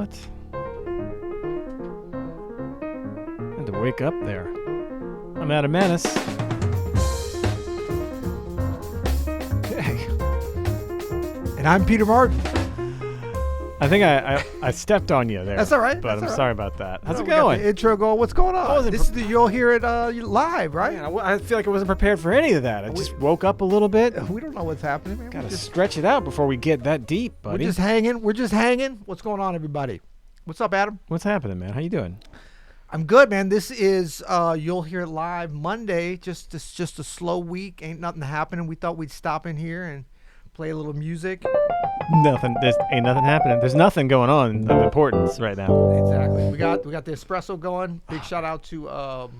What? I had to wake up there. I'm Adam Maness. Okay. And I'm Peter Martin. I think I stepped on you there. That's all right. But I'm sorry about that. How's it We got going? the intro going. What's going on? You'll hear it live, right? Man, I feel like I wasn't prepared for any of that. I just woke up a little bit. We don't know what's happening, man. Gotta stretch it out before we get that deep, buddy. We're just hanging. What's going on, everybody? What's up, Adam? What's happening, man? How you doing? I'm good, man. This is you'll hear it live Monday. Just a slow week. Ain't nothing happening. We thought we'd stop in here and play a little music. Nothing. Ain't nothing happening. There's nothing going on of importance right now. Exactly. We got the espresso going. Big shout out to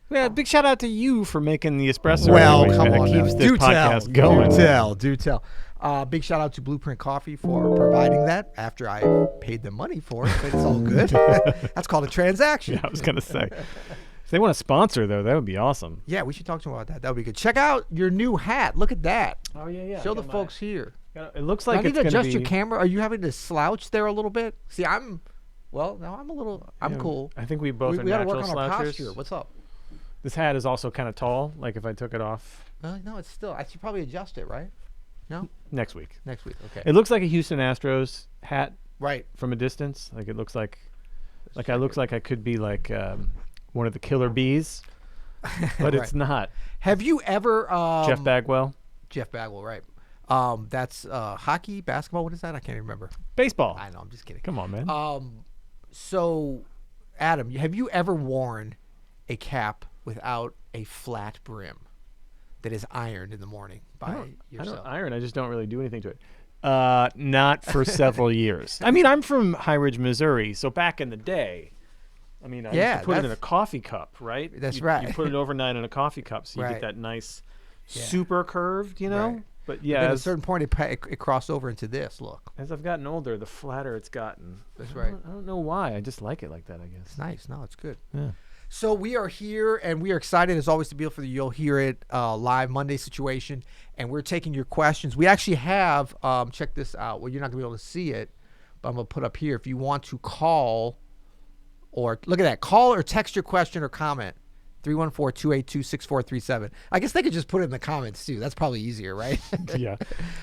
Yeah, big shout out to you for making the espresso. Well, anyway. come That on, keeps now. this podcast going. Do tell. Big shout out to Blueprint Coffee for providing that after I paid them money for it, but it's all good. That's called a transaction. Yeah, I was gonna say. If they want to sponsor, though, that would be awesome. Yeah, we should talk to them about that. That would be good. Check out your new hat. Look at that. Oh yeah. Show the folks here. It looks like I need it's to gonna adjust be. your camera. Are you having to slouch there a little bit? See, I'm cool. I think we both are we got to natural work on our slouchers. posture. What's up? This hat is also kind of tall. Like if I took it off No, it's still. I should probably adjust it, right? No, next week. next week. Okay. It looks like a Houston Astros hat Right. from a distance. Like it looks like I looks like I could be like one of the killer bees, but Right. it's not. Have you ever Jeff Bagwell. Jeff Bagwell, right? That's hockey, basketball. What is that? I can't even remember. Baseball. I know. I'm just kidding. Come on, man. So, Adam, have you ever worn a cap without a flat brim that is ironed in the morning by I yourself? don't iron. I just don't really do anything to it. Not for several years. I mean, I'm from High Ridge, Missouri, so back in the day, I mean, I used to put it in a coffee cup, right? That's right. You put it overnight in a coffee cup, so you Right. get that nice, super curved, you know? Right. But But yeah, at a as certain point, it crossed over into this look. I've gotten older, the flatter it's gotten. That's right. I don't know why. I just like it like that, I guess. It's nice. No, it's good. Yeah. So we are here, and we are excited as always to be able for the You'll Hear It live Monday situation, and we're taking your questions. We actually have check this out. Well, you're not gonna be able to see it, but I'm gonna put up here. If you want to call, or look at that, call or text your question or comment. 314-282-6437. I guess they could just put it in the comments too. That's probably easier, right? Yeah.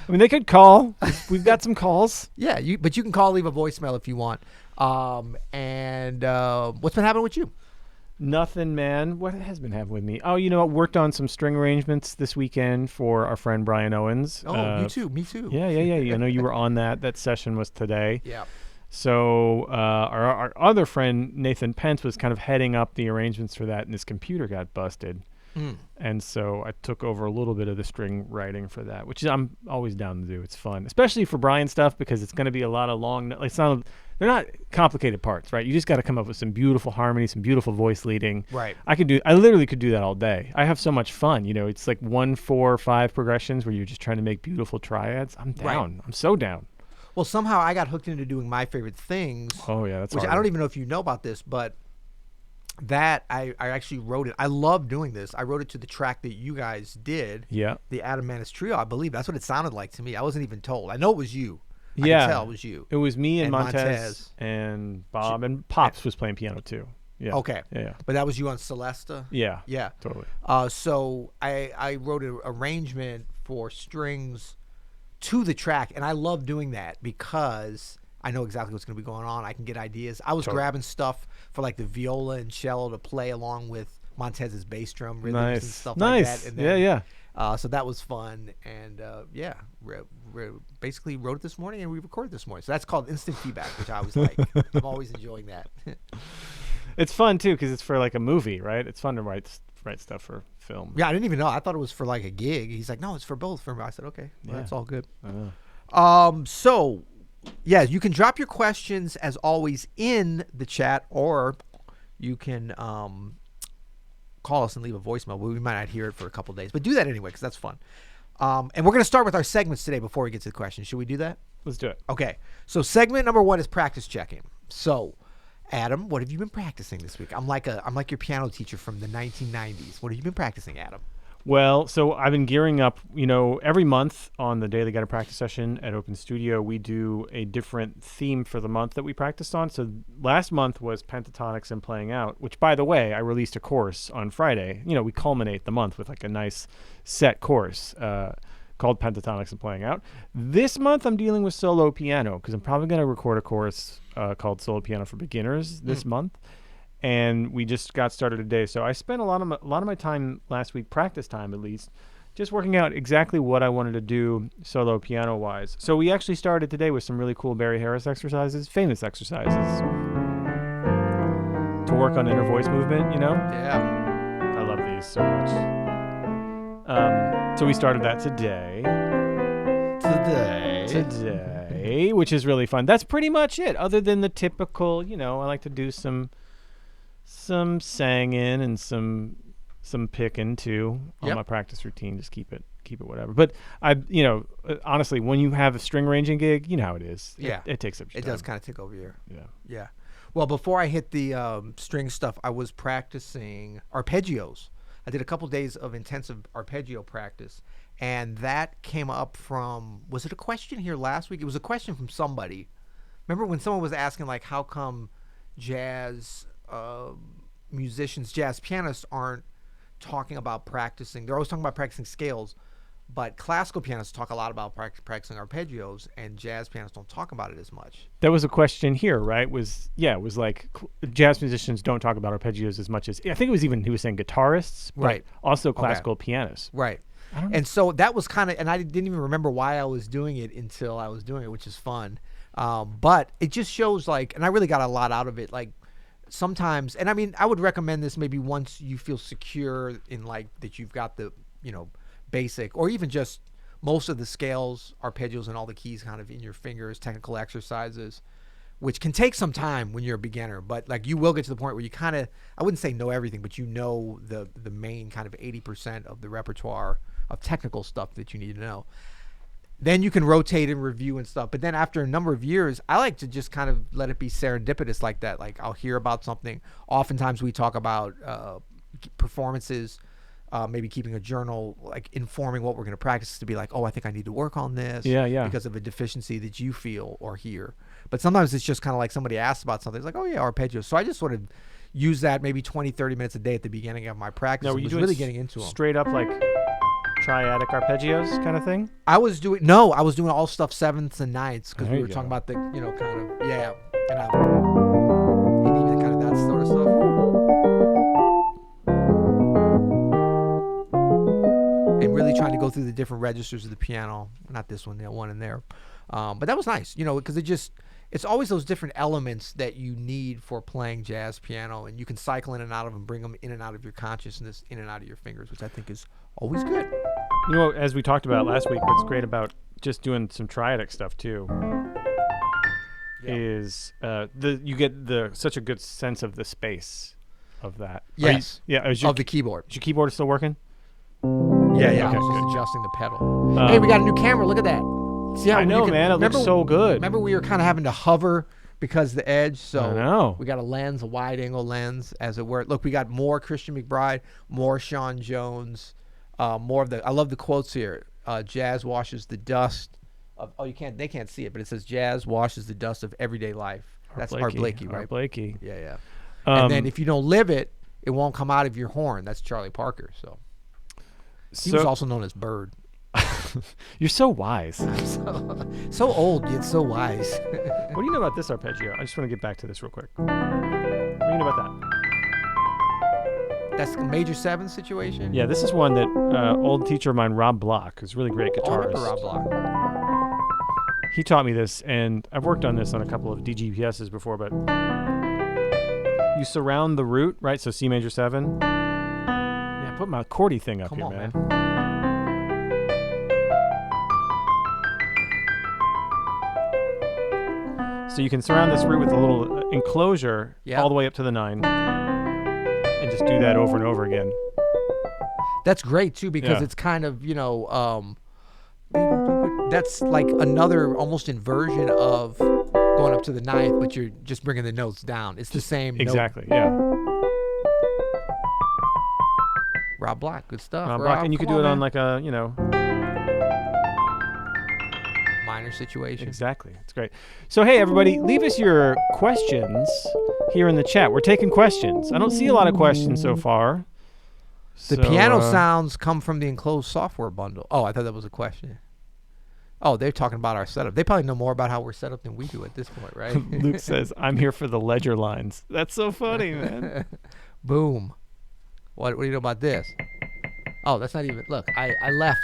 I mean, they could call. We've got some calls. Yeah, but you can call, leave a voicemail if you want. And what's been happening with you? Nothing, man. What has been happening with me? Oh, you know what? Worked on some string arrangements this weekend for our friend Brian Owens. Oh, me too. Me too. Yeah. I know you were on that. That session was today. Yeah. So our other friend, Nathan Pence, was kind of heading up the arrangements for that, and his computer got busted. And so I took over a little bit of the string writing for that, which I'm always down to do. It's fun, especially for Brian stuff, because it's going to be a lot of long. They're not complicated parts, right? You just got to come up with some beautiful harmony, some beautiful voice leading. Right. I literally could do that all day. I have so much fun. You know, it's like 1, 4, 5 progressions where you're just trying to make beautiful triads. I'm down. Right. I'm so down. Well, somehow I got hooked into doing my favorite things. Oh yeah, that's which harder. I don't even know if you know about this, but that I actually wrote it. I love doing this. I wrote it to the track that you guys did. Yeah. The Adam Maness Trio. I believe that's what it sounded like to me. I wasn't even told. I know it was you. I Yeah. can tell it was you. It was me and Montez. Montez and Bob, and Pops was playing piano too. Yeah. Okay. Yeah. But that was you on Celesta? Yeah. Yeah. Totally. So I wrote an arrangement for strings to the track, and I love doing that because I know exactly what's going to be going on. I can get ideas. I was grabbing stuff for like the viola and cello to play along with Montez's bass drum rhythms and stuff like that. And then, yeah. So that was fun, and basically wrote it this morning, and we recorded this morning. So that's called instant feedback, which I always like. I'm always enjoying that. It's fun too because it's for like a movie, right? It's fun to write stuff for film. Yeah, I didn't even know. I thought it was for like a gig. He's like, no, it's for both. For me, I said, okay, well, that's all good. So, yeah, you can drop your questions as always in the chat, or you can call us and leave a voicemail. We might not hear it for a couple days, but do that anyway because that's fun. And we're going to start with our segments today before we get to the questions. Should we do that? Let's do it. Okay. So segment number 1 is practice checking. So, Adam, what have you been practicing this week? I'm like your piano teacher from the 1990s. What have you been practicing, Adam? Well, so I've been gearing up, every month on the daily guided practice session at Open Studio, we do a different theme for the month that we practiced on. So last month was pentatonics and playing out, which, by the way, I released a course on Friday. We culminate the month with like a nice set course called pentatonics and playing out. This month I'm dealing with solo piano because I'm probably going to record a course called Solo Piano for Beginners this month. And we just got started today. So I spent a lot of my time last week, practice time at least, just working out exactly what I wanted to do solo piano wise. So we actually started today with some really cool Barry Harris exercises, famous exercises to work on inner voice movement, Yeah. I love these so much. So we started that today, which is really fun. That's pretty much it. Other than the typical, I like to do some singing and some picking too on my practice routine. Just keep it whatever. But honestly, when you have a string arranging gig, you know how it is. Yeah, it takes up your time. It does kind of take over your. Yeah. Well, before I hit the string stuff, I was practicing arpeggios. I did a couple days of intensive arpeggio practice, and that came up from, was it a question here last week? It was a question from somebody. Remember when someone was asking, like, how come jazz musicians, jazz pianists aren't talking about practicing? They're always talking about practicing scales, but classical pianists talk a lot about practicing arpeggios, and jazz pianists don't talk about it as much. That was a question here, right? It was like jazz musicians don't talk about arpeggios as much as, I think it was even, he was saying guitarists, but right. Also classical pianists. Right. And so that was kind of, and I didn't even remember why I was doing it until I was doing it, which is fun. But it just shows like, and I really got a lot out of it, like, sometimes, and I mean, I would recommend this maybe once you feel secure in like that you've got the, basic, or even just most of the scales, arpeggios, and all the keys kind of in your fingers, technical exercises, which can take some time when you're a beginner, but like you will get to the point where you kind of, I wouldn't say know everything, but the main kind of 80% of the repertoire of technical stuff that you need to know. Then you can rotate and review and stuff. But then after a number of years, I like to just kind of let it be serendipitous like that. Like I'll hear about something. Oftentimes we talk about performances, maybe keeping a journal, like informing what we're going to practice, to be like, oh, I think I need to work on this. Yeah. Because of a deficiency that you feel or hear. But sometimes it's just kind of like somebody asks about something. It's like, oh, yeah, arpeggios. So I just sort of use that maybe 20, 30 minutes a day at the beginning of my practice. Now, were you doing really getting into them. Straight up like triadic arpeggios kind of thing? I was doing all stuff sevenths and ninths because we were talking about the, kind of, and even kind of that sort of stuff. And really trying to go through the different registers of the piano, not this one, one in there. But that was nice, because it's always those different elements that you need for playing jazz piano, and you can cycle in and out of them, bring them in and out of your consciousness, in and out of your fingers, which I think is always good. As we talked about last week, what's great about just doing some triadic stuff too is you get such a good sense of the space of that. Yes. Of the keyboard. Is your keyboard still working? Yeah. Okay, I was just adjusting the pedal. Hey, we got a new camera. Look at that. See how I know, man. It looks so good. Remember we were kind of having to hover because of the edge. So I know. We got a lens, a wide angle lens, as it were. Look, we got more Christian McBride, more Sean Jones, more of the. I love the quotes here. Jazz washes the dust of. Oh, they can't see it, but it says jazz washes the dust of everyday life. That's Art Blakey, right? Art Blakey. Yeah. And then if you don't live it, it won't come out of your horn. That's Charlie Parker. So he was also known as Bird. You're so wise. so old yet so wise. What do you know about this arpeggio? I just want to get back to this real quick. What do you know about that? That's a major 7 situation? Yeah, this is one that old teacher of mine, Rob Block, who's a really great guitarist. I remember Rob Block. He taught me this, and I've worked on this on a couple of DGPSs before, but you surround the root, right? So C major 7. Yeah, put my Cordy thing up here, man. So you can surround this root with a little enclosure all the way up to the 9 and just do that over and over again. That's great, too, because it's kind of, that's like another almost inversion of going up to the 9th, but you're just bringing the notes down. It's the same exactly, note. Yeah. Rob Black, good stuff. Rob Black, and you could do it on like a minor situation. Exactly. It's great. So hey, everybody, leave us your questions here in the chat. We're taking questions. I don't see a lot of questions so far. The piano sounds come from the enclosed software bundle. Oh, I thought that was a question. Oh, they're talking about our setup. They probably know more about how we're set up than we do at this point, right? Luke says, I'm here for the ledger lines. That's so funny, man. Boom. What do you know about this? Oh, that's not even. Look, I left.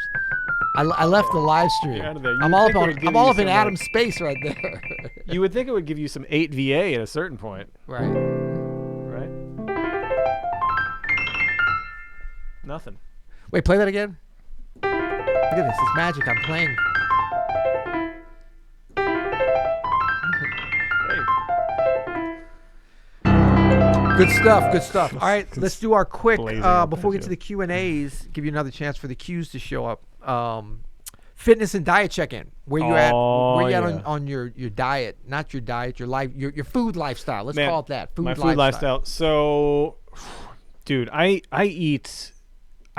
I left the live stream. I'm all up in Adam's space right there. You would think it would give you some 8 VA at a certain point. Right. Right? Nothing. Wait, play that again? Look at this. It's magic. I'm playing. Good stuff. Good stuff. All right, let's do our quick, before we get to the Q&As, give you another chance for the cues to show up. Fitness and diet check-in. Where you at on your diet? Not your diet, your life, your food lifestyle. Let's call it that. Food lifestyle. So, dude, I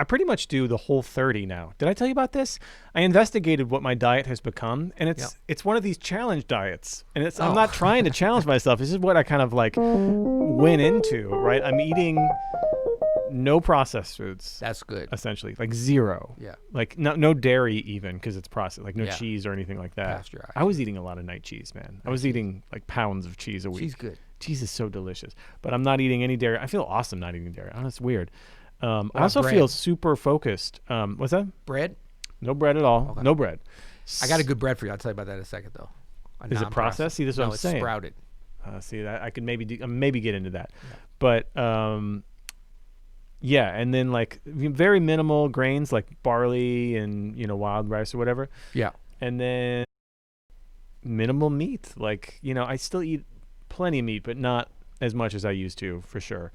pretty much do the whole 30 now. Did I tell you about this? I investigated what my diet has become, and it's one of these challenge diets. And I'm not trying to challenge myself. This is what I kind of like went into, right? I'm eating no processed foods. That's good. Essentially, like zero. Yeah. Like no dairy even, because it's processed. Like no cheese or anything like that. Pasteurized. I was eating a lot of night cheese, man. I was eating like pounds of cheese a week. Cheese good. Cheese is so delicious. But I'm not eating any dairy. I feel awesome not eating dairy. Oh, that's weird. I also feel super focused. What's that? Bread? No bread at all. Okay. No bread. I got a good bread for you. I'll tell you about that in a second, though. Is it processed? See, this is what I'm saying. It's sprouted. See, that I could maybe get into that. Yeah. But and then like very minimal grains like barley and wild rice or whatever. Yeah. And then minimal meat. Like I still eat plenty of meat, but not as much as I used to, for sure.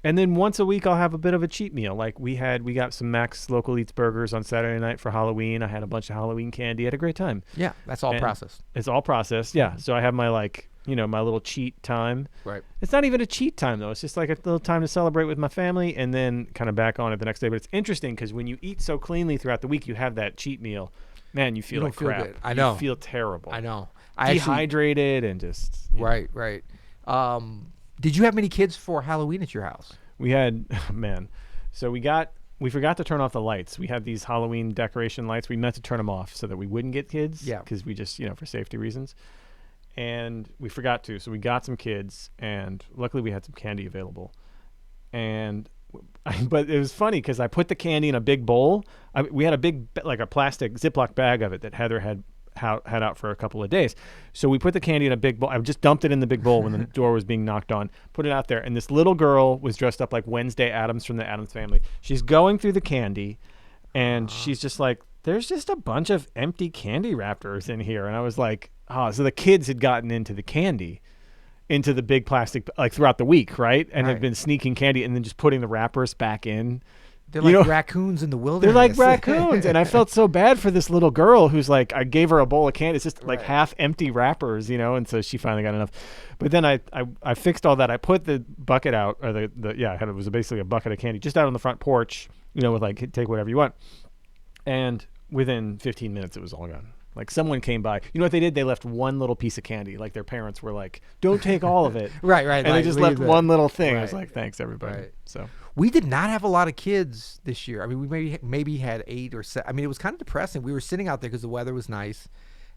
And then once a week, I'll have a bit of a cheat meal. Like we got some Max Local Eats burgers on Saturday night for Halloween. I had a bunch of Halloween candy. I had a great time. Yeah, that's all processed. It's all processed, yeah. So I have my my little cheat time. Right. It's not even a cheat time, though. It's just like a little time to celebrate with my family and then kind of back on it the next day. But it's interesting because when you eat so cleanly throughout the week, you have that cheat meal. Man, you feel like crap. Good. I know. You feel terrible. I know. Dehydrated and just... Right. Did you have many kids for Halloween at your house? We had, so we forgot to turn off the lights. We had these Halloween decoration lights. We meant to turn them off so that we wouldn't get kids. Yeah. Because we just, for safety reasons. And we forgot to. So we got some kids, and luckily we had some candy available. But it was funny because I put the candy in a big bowl. We had a big, like a plastic Ziploc bag of it that Heather had out for a couple of days. So we put the candy in a big bowl. I just dumped it in the big bowl when the door was being knocked on, put it out there. And this little girl was dressed up like Wednesday Addams from the Addams Family. She's going through the candy and she's just like, there's just a bunch of empty candy wrappers in here. And I was like, so the kids had gotten into the candy, into the big plastic, like throughout the week, right? And had been sneaking candy and then just putting the wrappers back in. They're like raccoons in the wilderness. They're like raccoons. And I felt so bad for this little girl who's like, I gave her a bowl of candy. It's just like half empty wrappers, and so she finally got enough. But then I fixed all that. I put the bucket out, or it was basically a bucket of candy just out on the front porch, with like, take whatever you want. And within 15 minutes, it was all gone. Like someone came by. You know what they did? They left one little piece of candy. Like their parents were like, don't take all of it. Right. And they just left one little thing. I was like, thanks, everybody. Right. So. We did not have a lot of kids this year. I mean, we maybe had 8 or 7. I mean, it was kind of depressing. We were sitting out there because the weather was nice,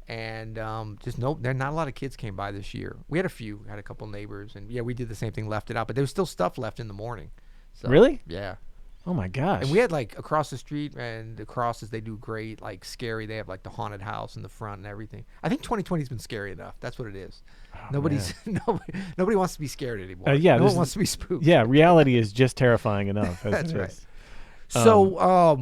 and there not a lot of kids came by this year. We had a few, had a couple neighbors, and we did the same thing, left it out. But there was still stuff left in the morning. So, really? Yeah. Oh my gosh. And we had like across the street, and the crosses, they do great, like scary. They have like the haunted house in the front and everything. I think 2020's been scary enough. That's what it is. Nobody wants to be scared anymore. No one wants to be spooked. Yeah, reality is just terrifying enough. That's right. So,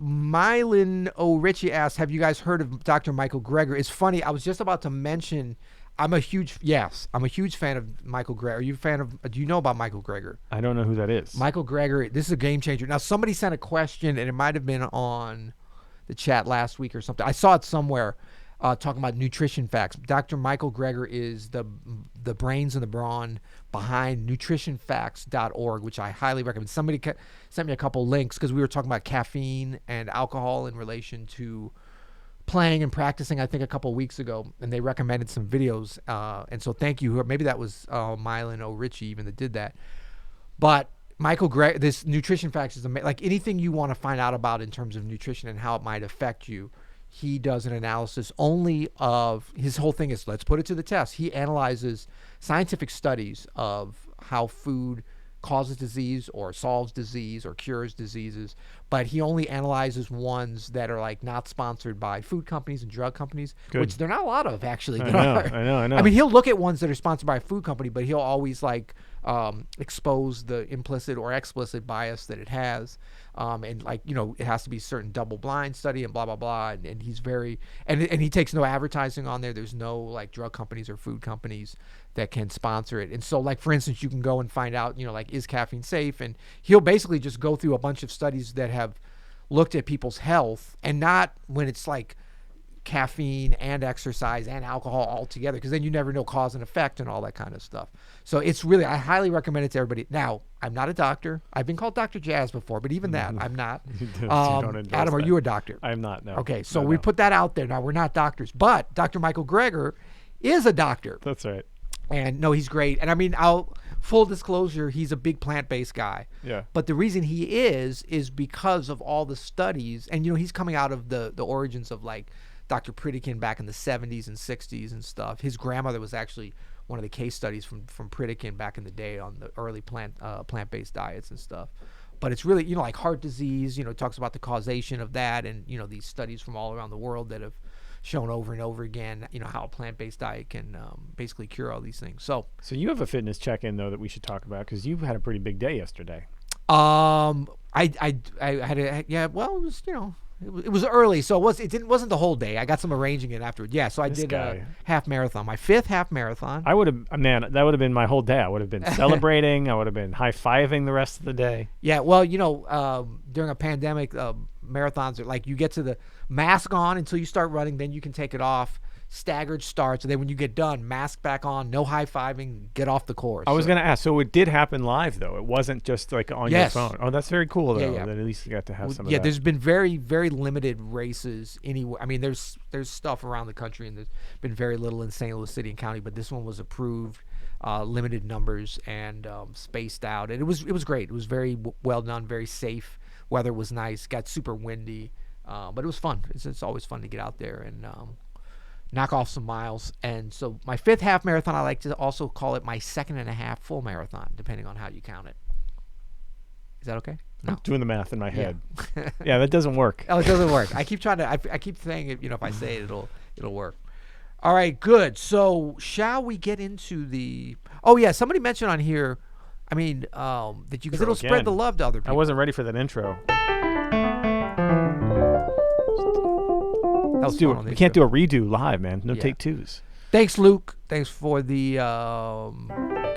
Mylin O'Ritchie asked, have you guys heard of Dr. Michael Greger? It's funny. I was just about to mention, I'm a huge fan of Michael Greger. Do you know about Michael Greger? I don't know who that is. Michael Greger, this is a game changer. Now, somebody sent a question, and it might have been on the chat last week or something. I saw it somewhere. talking about nutrition facts. Dr. Michael Greger is the brains and the brawn behind nutritionfacts.org, which I highly recommend. Somebody sent me a couple links because we were talking about caffeine and alcohol in relation to playing and practicing, I think, a couple weeks ago, and they recommended some videos. And so thank you. Maybe that was Mylan O'Ritchie even that did that. But Michael Greger, this nutrition facts is amazing. Like anything you want to find out about in terms of nutrition and how it might affect you, he does an analysis only of, his whole thing is, let's put it to the test. He analyzes scientific studies of how food causes disease or solves disease or cures diseases, but he only analyzes ones that are like not sponsored by food companies and drug companies, which there are not a lot of actually. I know. I mean, he'll look at ones that are sponsored by a food company, but he'll always like expose the implicit or explicit bias that it has. And like, you know, it has to be certain double blind study and blah, blah, blah. And he's very, and he takes no advertising on there. There's no like drug companies or food companies that can sponsor it. And so like, for instance, you can go and find out, you know, like, is caffeine safe? And he'll basically just go through a bunch of studies that have looked at people's health, and not when it's like caffeine and exercise and alcohol all together, because then you never know cause and effect and all that kind of stuff. So it's really, I highly recommend it to everybody. Now, I'm not a doctor. I've been called Dr. Jazz before, but even that, I'm not. Adam, are you a doctor? I'm not, no. Okay, so we put that out there. Now, we're not doctors, but Dr. Michael Greger is a doctor. That's right. And no, he's great. And I mean, full disclosure, he's a big plant-based guy. Yeah. But the reason he is because of all the studies, and you know, he's coming out of the origins of like Dr. Pritikin back in the 70s and 60s and stuff. His grandmother was actually one of the case studies from Pritikin back in the day on the early plant-based diets and stuff. But it's really, you know, like heart disease, you know, it talks about the causation of that, and, you know, these studies from all around the world that have shown over and over again, you know, how a plant-based diet can basically cure all these things. So you have a fitness check-in though that we should talk about, because you had a pretty big day yesterday. I had a, yeah, well, it was, you know, it was early, so it wasn't the whole day. I got some arranging it afterward. Yeah, so I did a half marathon, my 5th half marathon. That would have been my whole day. I would have been celebrating. I would have been high-fiving the rest of the day. Yeah, well, you know, during a pandemic, marathons are like, you get to the mask on until you start running, then you can take it off. Staggered starts, and then when you get done, mask back on, no high-fiving, get off the course. I was going to ask, so it did happen live, though? It wasn't just like on your phone? Oh, that's very cool, though, that at least you got to have some of that. Yeah, there's been very, very limited races anywhere. I mean, there's stuff around the country, and there's been very little in St. Louis City and County, but this one was approved, limited numbers, and spaced out. And it was great. It was very well done, very safe. Weather was nice, got super windy, but it was fun. It's always fun to get out there and knock off some miles. And so my 5th half marathon, I like to also call it my 2nd and a half full marathon, depending on how you count it. Is that okay? No. I'm doing the math in my head. Yeah, that doesn't work. Oh, it doesn't work. I keep trying to. I keep saying it. You know, if I say it, it'll work. All right, good. So shall we get into the? Oh yeah, somebody mentioned on here. I mean, that you, because it'll spread the love to other people. I wasn't ready for that intro. We can't do a redo live, man. No take twos. Thanks, Luke. Thanks for the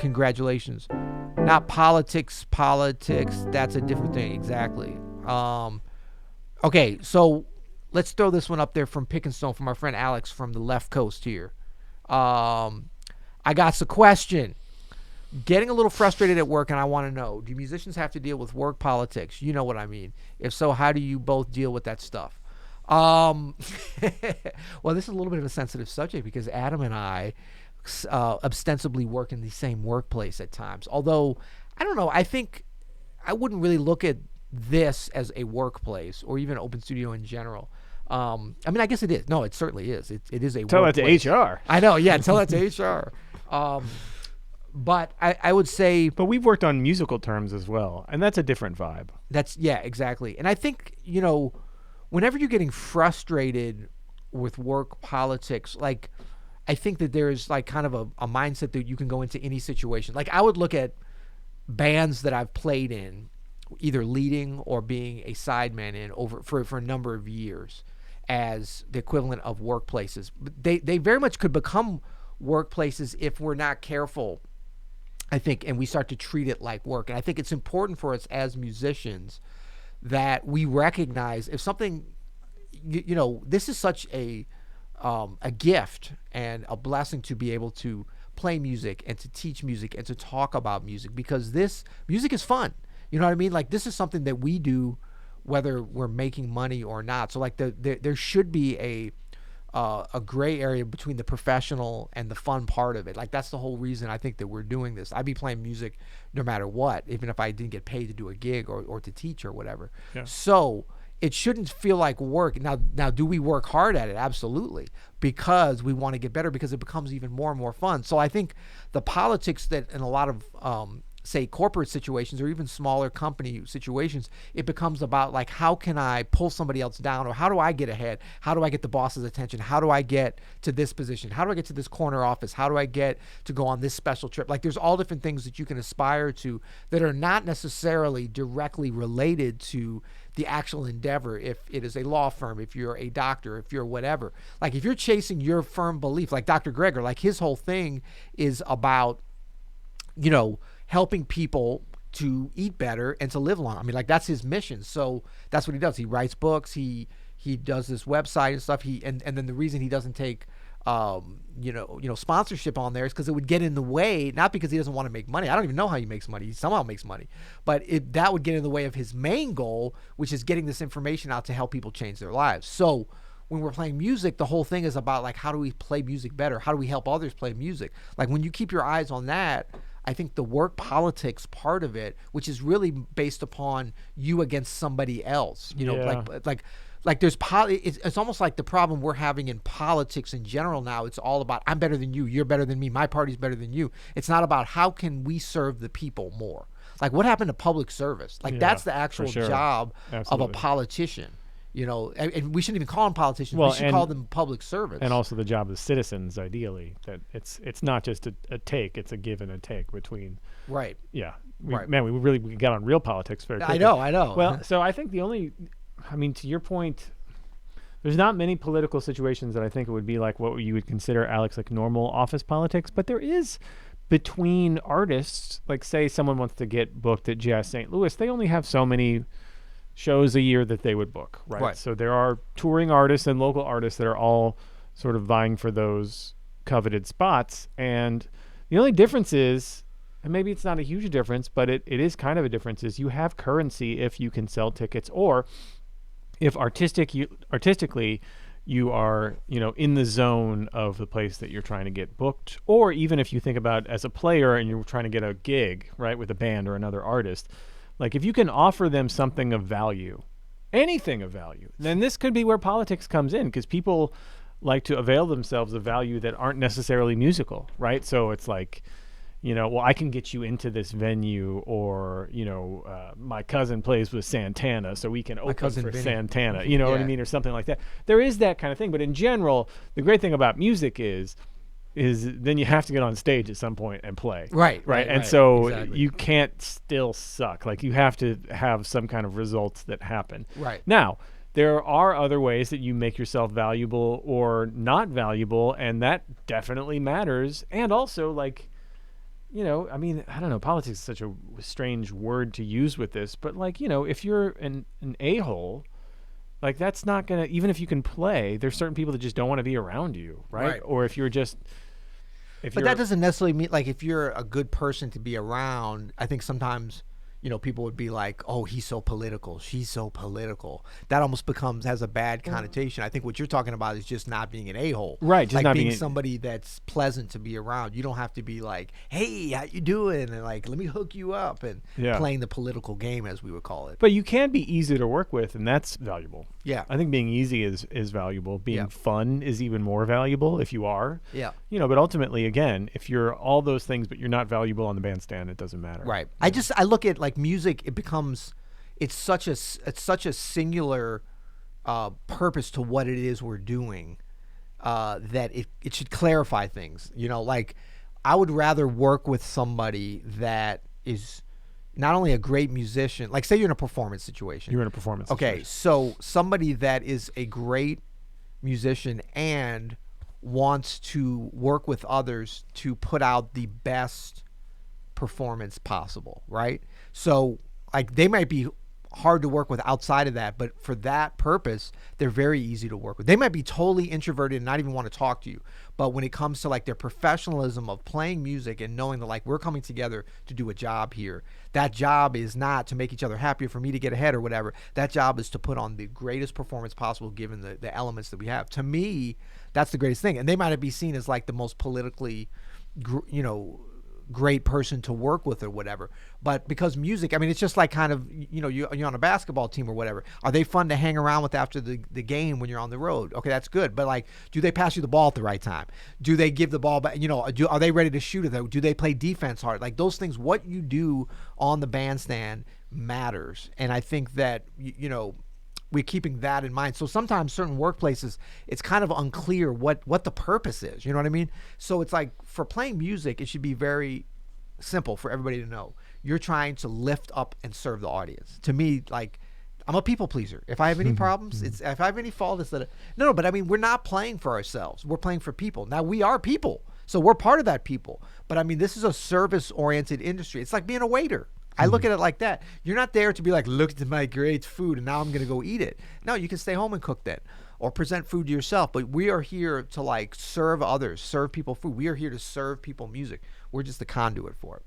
congratulations. Not politics. That's a different thing. Exactly. Okay, so let's throw this one up there from Pick and Stone, from our friend Alex from the left coast here. I got a question. Getting a little frustrated at work, and I want to know, do musicians have to deal with work politics? You know what I mean. If so, how do you both deal with that stuff? Well, this is a little bit of a sensitive subject because Adam and I ostensibly work in the same workplace at times. Although, I don't know, I think I wouldn't really look at this as a workplace or even Open Studio in general. I mean, I guess it is. No, it certainly is. It is a tell workplace. That to HR. I know, yeah, tell that to HR. But I would say... But we've worked on musical terms as well, and that's a different vibe. Yeah, exactly. And I think, you know, whenever you're getting frustrated with work politics, like, I think that there's like kind of a mindset that you can go into any situation. Like, I would look at bands that I've played in, either leading or being a sideman in for a number of years, as the equivalent of workplaces. They very much could become workplaces if we're not careful, I think, and we start to treat it like work. And I think it's important for us as musicians that we recognize if something, you know, this is such a a gift and a blessing to be able to play music and to teach music and to talk about music, because this music is fun. You know what I mean? Like, this is something that we do whether we're making money or not. So like there should be a gray area between the professional and the fun part of it. Like, that's the whole reason I think that we're doing this. I'd be playing music no matter what, even if I didn't get paid to do a gig or to teach or whatever. Yeah. So it shouldn't feel like work. Now, do we work hard at it? Absolutely, because we want to get better, because it becomes even more and more fun. So I think the politics that in a lot of say corporate situations or even smaller company situations, it becomes about like, how can I pull somebody else down, or how do I get ahead? How do I get the boss's attention? How do I get to this position? How do I get to this corner office? How do I get to go on this special trip? Like, there's all different things that you can aspire to that are not necessarily directly related to the actual endeavor. If it is a law firm, if you're a doctor, if you're whatever, like if you're chasing your firm belief, like Dr. Greger, like his whole thing is about, helping people to eat better and to live long. I mean, like, that's his mission. So that's what he does. He writes books. He does this website and stuff. And then the reason he doesn't take sponsorship on there is because it would get in the way, not because he doesn't want to make money. I don't even know how he makes money. He somehow makes money, but that would get in the way of his main goal, which is getting this information out to help people change their lives. So when we're playing music, the whole thing is about like, how do we play music better? How do we help others play music? Like, when you keep your eyes on that, I think the work politics part of it, which is really based upon you against somebody else, like there's it's almost like the problem we're having in politics in general now. It's all about, I'm better than you, you're better than me, my party's better than you. It's not about how can we serve the people more. Like, what happened to public service? Like, that's the actual job of a politician. And we shouldn't even call them politicians. We should call them public servants. And also the job of citizens, ideally. That it's not just a take; it's a give and a take between. Right. Yeah. Man, we got on real politics very quickly. I know. Well, so I think to your point, there's not many political situations that I think it would be like what you would consider, Alex, like normal office politics. But there is between artists, like say someone wants to get booked at Jazz St. Louis, they only have so many shows a year that they would book, right? So there are touring artists and local artists that are all sort of vying for those coveted spots. And the only difference is, and maybe it's not a huge difference, but it is kind of a difference, is you have currency if you can sell tickets, or if artistically you are, in the zone of the place that you're trying to get booked, or even if you think about as a player and you're trying to get a gig, right, with a band or another artist. Like, if you can offer them something of value, anything of value, then this could be where politics comes in, because people like to avail themselves of value that aren't necessarily musical, right? So it's like, I can get you into this venue, or, my cousin plays with Santana, so we can open for Santana, what I mean, or something like that. There is that kind of thing. But in general, the great thing about music is then you have to get on stage at some point and play. Right. And so exactly. You can't still suck. Like, you have to have some kind of results that happen. Right. Now, there are other ways that you make yourself valuable or not valuable, and that definitely matters. And also, like, I don't know, politics is such a strange word to use with this, but like, if you're an a-hole, like, that's not going to, even if you can play, there's certain people that just don't want to be around you, right? Or if you're just... But that doesn't necessarily mean, like, if you're a good person to be around, I think sometimes, people would be like, oh, he's so political, she's so political. That almost has a bad connotation. I think what you're talking about is just not being an a-hole. Right. Just like not being somebody that's pleasant to be around. You don't have to be like, hey, how you doing? And like, let me hook you up, and playing the political game, as we would call it. But you can be easy to work with, and that's valuable. Yeah. I think being easy is valuable. Being fun is even more valuable if you are. Yeah. But ultimately, again, if you're all those things but you're not valuable on the bandstand, it doesn't matter. Right. I look at like music, it's such a singular purpose to what it is we're doing, that it should clarify things. Like, I would rather work with somebody that is not only a great musician, like say you're in a performance situation. You're in a performance situation. So somebody that is a great musician and wants to work with others to put out the best performance possible, right? So like, they might be hard to work with outside of that, but for that purpose, they're very easy to work with. They might be totally introverted and not even want to talk to you, but when it comes to like their professionalism of playing music and knowing that like we're coming together to do a job here, that job is not to make each other happier, for me to get ahead or whatever. That job is to put on the greatest performance possible given the elements that we have. To me, that's the greatest thing. And they might be seen as like the most politically, great person to work with or whatever, but because music, I mean, it's just like kind of, you're on a basketball team or whatever. Are they fun to hang around with after the game when you're on the road? Okay, that's good, but like, do they pass you the ball at the right time? Do they give the ball back? Are they ready to shoot it? Do they play defense hard? Like those things, what you do on the bandstand matters, and I think that we're keeping that in mind. So sometimes certain workplaces, it's kind of unclear what the purpose is. You know what I mean? So it's like for playing music, it should be very simple for everybody to know. You're trying to lift up and serve the audience. To me, like, I'm a people pleaser. If I have any problems, if I have any fault, it's that no, but I mean, we're not playing for ourselves. We're playing for people. Now we are people, so we're part of that people. But I mean, this is a service-oriented industry. It's like being a waiter. I look at it like that. You're not there to be like, look at my great food and now I'm going to go eat it. No, you can stay home and cook that or present food to yourself. But we are here to like serve others, serve people food. We are here to serve people music. We're just the conduit for it.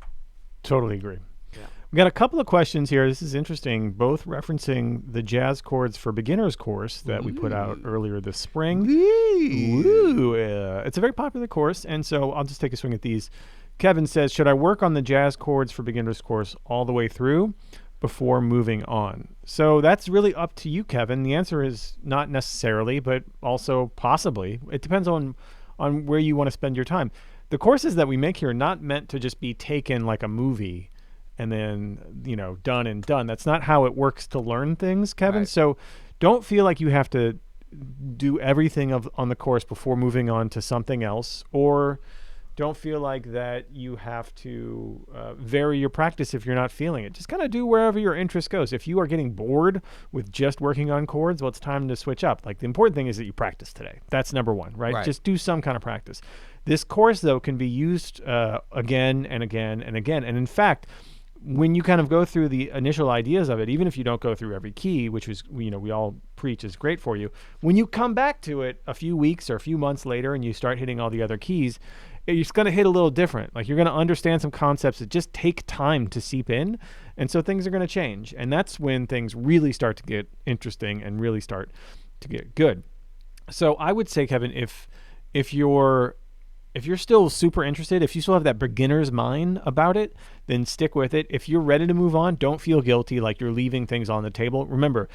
Totally agree. Yeah. We got a couple of questions here. This is interesting, both referencing the Jazz Chords for Beginners course that we put out earlier this spring. It's a very popular course, and so I'll just take a swing at these. Kevin says, should I work on the Jazz Chords for Beginners course all the way through before moving on? So that's really up to you, Kevin. The answer is not necessarily, but also possibly. It depends on where you want to spend your time. The courses that we make here are not meant to just be taken like a movie and then, done and done. That's not how it works to learn things, Kevin. Right. So don't feel like you have to do everything on the course before moving on to something else, or don't feel like that you have to vary your practice if you're not feeling it. Just kind of do wherever your interest goes. If you are getting bored with just working on chords, well, it's time to switch up. Like, the important thing is that you practice today. That's number one, right? Just do some kind of practice. This course, though, can be used again and again and again. And in fact, when you kind of go through the initial ideas of it, even if you don't go through every key, which is, we all preach is great for you, when you come back to it a few weeks or a few months later and you start hitting all the other keys, it's going to hit a little different. Like, you're going to understand some concepts that just take time to seep in. And so things are going to change. And that's when things really start to get interesting and really start to get good. So I would say, Kevin, if you're still super interested, if you still have that beginner's mind about it, then stick with it. If you're ready to move on, don't feel guilty like you're leaving things on the table. Remember,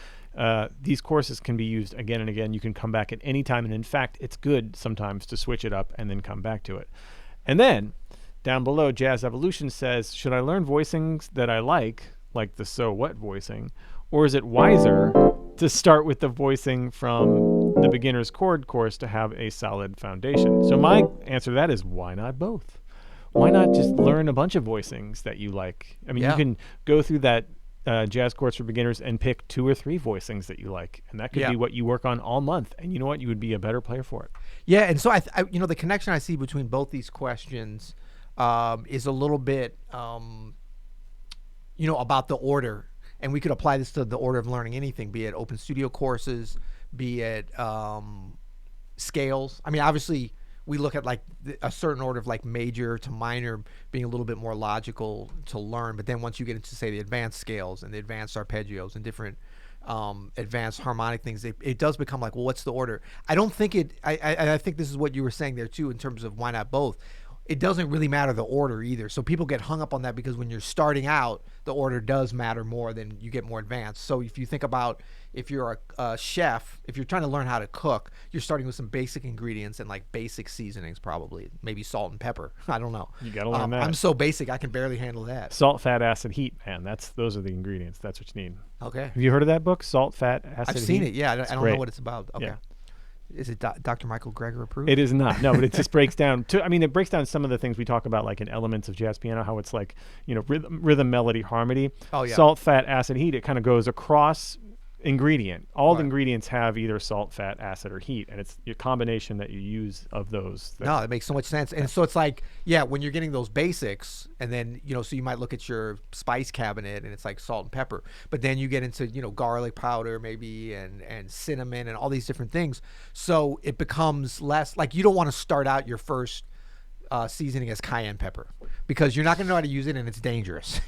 these courses can be used again and again. You can come back at any time. And in fact, it's good sometimes to switch it up and then come back to it. And then down below, Jazz Evolution says, should I learn voicings that I like the So What voicing, or is it wiser to start with the voicing from the beginner's chord course to have a solid foundation? So my answer to that is, why not both? Why not just learn a bunch of voicings that you like? I mean, you can go through that Jazz Chords for Beginners and pick 2 or 3 voicings that you like, and that could be what you work on all month. And you know what? You would be a better player for it. Yeah, and so I the connection I see between both these questions is a little bit, about the order. And we could apply this to the order of learning anything, be it open studio courses, be it scales. I mean, obviously, we look at like a certain order of like major to minor being a little bit more logical to learn. But then once you get into, say, the advanced scales and the advanced arpeggios and different advanced harmonic things, it does become like, well, what's the order? I don't think I think this is what you were saying there too, in terms of why not both. It doesn't really matter the order either. So people get hung up on that because when you're starting out, the order does matter more than you get more advanced. So if you think about, if you're a chef, if you're trying to learn how to cook, you're starting with some basic ingredients and like basic seasonings, probably maybe salt and pepper. I don't know. You got to learn that. I'm so basic, I can barely handle that. Salt, fat, acid, heat, man. Those are the ingredients. That's what you need. Okay. Have you heard of that book, Salt, Fat, Acid, Heat? I've seen it. Yeah, I don't great. know what it's about. Okay. Yeah. Is it Dr. Michael Greger approved? It is not. No, but it just breaks down. It breaks down some of the things we talk about, like in elements of jazz piano, how it's like, rhythm, melody, harmony. Oh, yeah. Salt, fat, acid, heat. It kind of goes across ingredient. All the ingredients have either salt, fat, acid, or heat, and it's your combination that you use of those. No, that makes so much sense. And so it's like, when you're getting those basics, and then, so you might look at your spice cabinet and it's like salt and pepper, but then you get into, garlic powder maybe and cinnamon and all these different things. So it becomes less like, you don't want to start out your first seasoning as cayenne pepper, because you're not going to know how to use it and it's dangerous,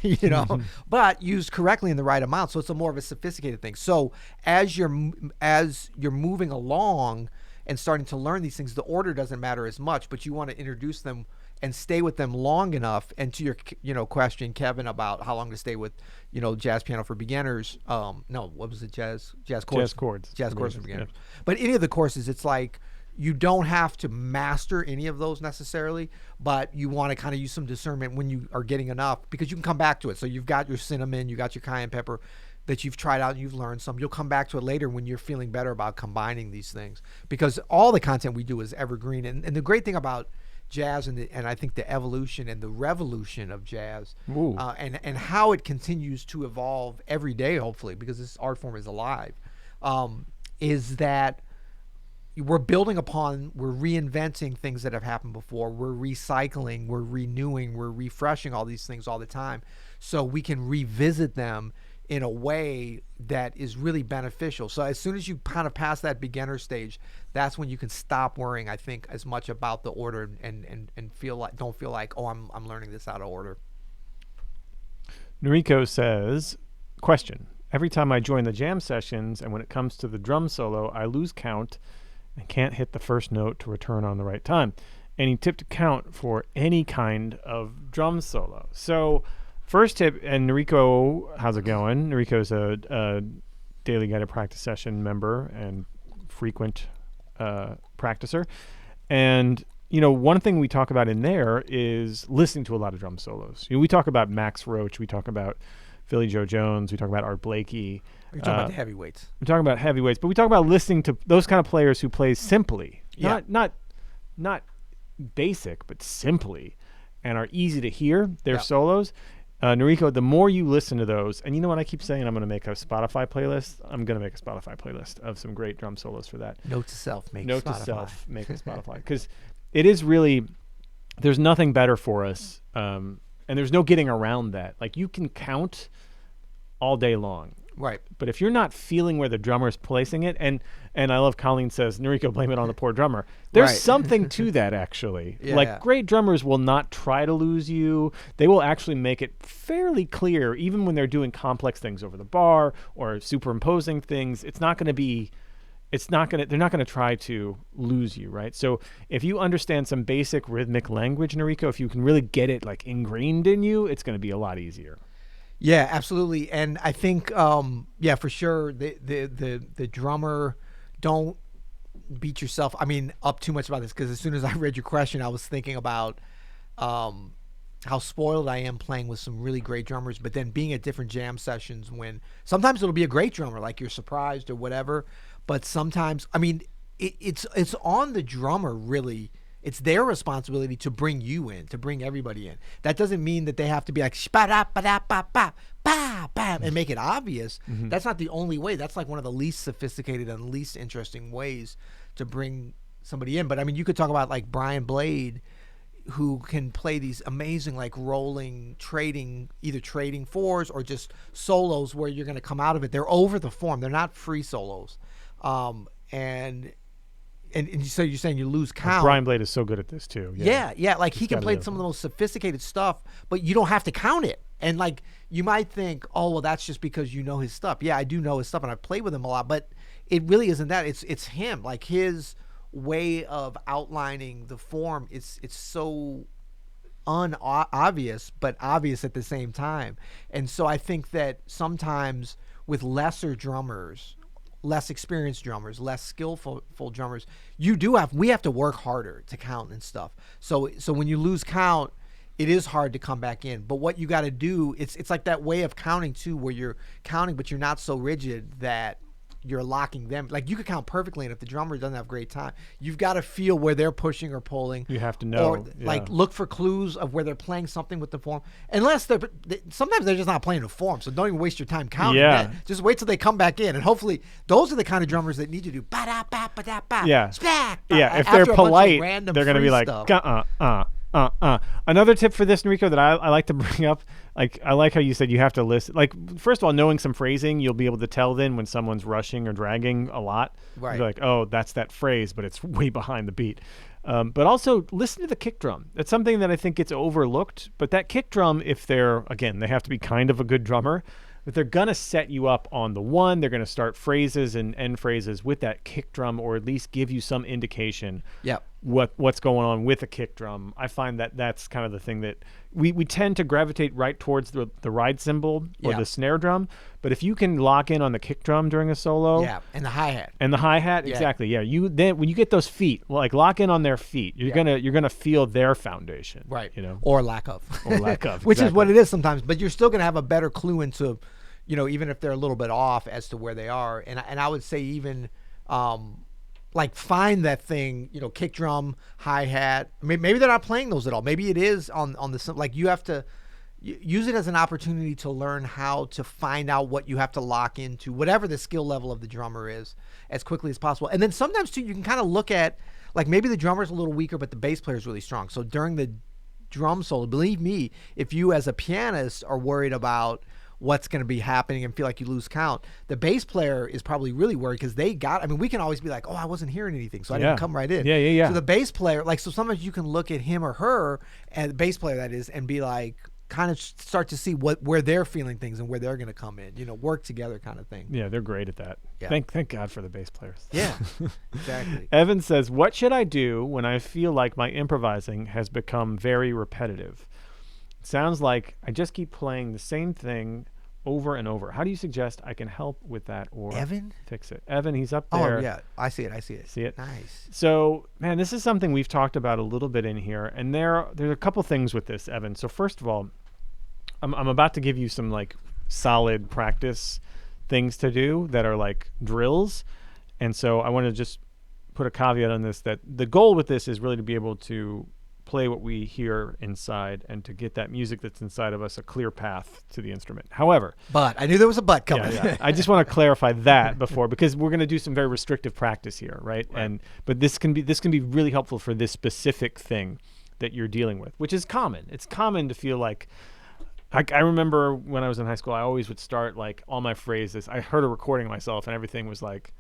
but used correctly in the right amount. So it's a more of a sophisticated thing. So as you're moving along and starting to learn these things, the order doesn't matter as much, but you want to introduce them and stay with them long enough. And to your question, Kevin, about how long to stay with, jazz piano for beginners. No, what was it? Jazz chords. Jazz chords for beginners. Yeah. But any of the courses, it's like, you don't have to master any of those necessarily, but you want to kind of use some discernment when you are getting enough, because you can come back to it. So you've got your cinnamon, you got your cayenne pepper that you've tried out and you've learned some. You'll come back to it later when you're feeling better about combining these things, because all the content we do is evergreen. And the great thing about jazz and I think the evolution and the revolution of jazz and how it continues to evolve every day, hopefully, because this art form is alive, is that we're building upon, we're reinventing things that have happened before. We're recycling, we're renewing, we're refreshing all these things all the time, so we can revisit them in a way that is really beneficial. So as soon as you kind of pass that beginner stage, that's when you can stop worrying, I think, as much about the order and don't feel like, oh, I'm learning this out of order. Noriko says, question: every time I join the jam sessions and when it comes to the drum solo, I lose count and can't hit the first note to return on the right time. Any tip to count for any kind of drum solo? So first tip, and Noriko, how's it going? Noriko's a daily guided practice session member and frequent practicer. And, one thing we talk about in there is listening to a lot of drum solos. We talk about Max Roach, we talk about Philly Joe Jones, we talk about Art Blakey. You're talking about the heavyweights. We're talking about heavyweights, but we talk about listening to those kind of players who play simply, not basic, but simply, and are easy to hear their solos. Noriko, the more you listen to those, and you know what I keep saying, I'm going to make a Spotify playlist. I'm going to make a Spotify playlist of some great drum solos for that. Note to self, make Note Spotify. To self, make a Spotify, because it is really, there's nothing better for us, and there's no getting around that. Like, you can count all day long. Right. But if you're not feeling where the drummer's placing it, and I love Colleen says, Noriko, blame it on the poor drummer. There's something to that, actually. Great drummers will not try to lose you. They will actually make it fairly clear, even when they're doing complex things over the bar or superimposing things. They're not going to try to lose you, right? So if you understand some basic rhythmic language, Noriko, if you can really get it like ingrained in you, it's going to be a lot easier. Yeah, absolutely. And I think, for sure, the drummer, don't beat yourself, up too much about this, because as soon as I read your question, I was thinking about how spoiled I am playing with some really great drummers, but then being at different jam sessions when sometimes it'll be a great drummer, like you're surprised or whatever, but sometimes, it's on the drummer, really. It's their responsibility to bring you in, to bring everybody in. That doesn't mean that they have to be like and make it obvious. Mm-hmm. That's not the only way. That's like one of the least sophisticated and least interesting ways to bring somebody in. But you could talk about like Brian Blade, who can play these amazing like rolling, either trading fours or just solos where you're going to come out of it. They're over the form. They're not free solos. And so you're saying you lose count. Brian Blade is so good at this too. Yeah. Like he can play some of the most sophisticated stuff, but you don't have to count it. And like you might think, oh well, that's just because you know his stuff. Yeah, I do know his stuff, and I've played with him a lot. But it really isn't that. It's him. Like his way of outlining the form. It's so unobvious, but obvious at the same time. And so I think that sometimes with lesser drummers, less experienced drummers, less skillful drummers, we have to work harder to count and stuff. So when you lose count, it is hard to come back in. But what you got to do, it's like that way of counting too, where you're counting, but you're not so rigid that you're locking them. Like you could count perfectly, and if the drummer doesn't have great time, you've got to feel where they're pushing or pulling. You have to know, or like look for clues of where they're playing something with the form. Unless sometimes they're just not playing the form, so don't even waste your time counting. Yeah, just wait till they come back in, and hopefully those are the kind of drummers that need to do ba da ba ba da ba. Yeah, smack, yeah. If they're polite, they're gonna be like Another tip for this, Enrico, that I like to bring up, like I like how you said you have to listen. Like first of all, knowing some phrasing, you'll be able to tell then when someone's rushing or dragging a lot. Right. You're like, oh, that's that phrase, but it's way behind the beat. But also listen to the kick drum. That's something that I think gets overlooked. But that kick drum, if they're, again, they have to be kind of a good drummer, but they're going to set you up on the one. They're going to start phrases and end phrases with that kick drum, or at least give you some indication what's going on with a kick drum. I find that that's kind of the thing that we tend to gravitate right towards the ride cymbal or the snare drum. But if you can lock in on the kick drum during a solo, and the hi-hat. Exactly. Yeah, you then when you get those feet, like lock in on their feet, you're gonna feel their foundation, right? You know, or lack of, which is what it is sometimes. But you're still gonna have a better clue into, even if they're a little bit off as to where they are. And I would say even, like find that thing, kick drum, hi-hat. Maybe they're not playing those at all. Maybe it is on the, like you have to use it as an opportunity to learn how to find out what you have to lock into, whatever the skill level of the drummer is, as quickly as possible. And then sometimes too, you can kind of look at, like maybe the drummer's a little weaker, but the bass player is really strong. So during the drum solo, believe me, if you as a pianist are worried about what's going to be happening and feel like you lose count, the bass player is probably really worried because we can always be like, oh, I wasn't hearing anything, so I didn't come right in. Yeah. So the bass player, so sometimes you can look at him or her, and the bass player that is, and be like, kind of start to see where they're feeling things and where they're going to come in, work together kind of thing. Yeah, they're great at that. Yeah. Thank God for the bass players. Yeah, exactly. Evan says, what should I do when I feel like my improvising has become very repetitive? It sounds like I just keep playing the same thing over and over. How do you suggest I can help with that or fix it? Evan, he's up there. Oh, yeah. I see it. See it? Nice. So, man, this is something we've talked about a little bit in here, and there's a couple things with this, Evan. So first of all, I'm about to give you some like solid practice things to do that are like drills. And so I want to just put a caveat on this, that the goal with this is really to be able to play what we hear inside and to get that music that's inside of us a clear path to the instrument. However, I knew there was a but coming. Yeah. I just want to clarify that before, because we're going to do some very restrictive practice here, right? But this can be really helpful for this specific thing that you're dealing with, which is common. It's common to feel like, I remember when I was in high school, I always would start like all my phrases. I heard a recording of myself and everything was like,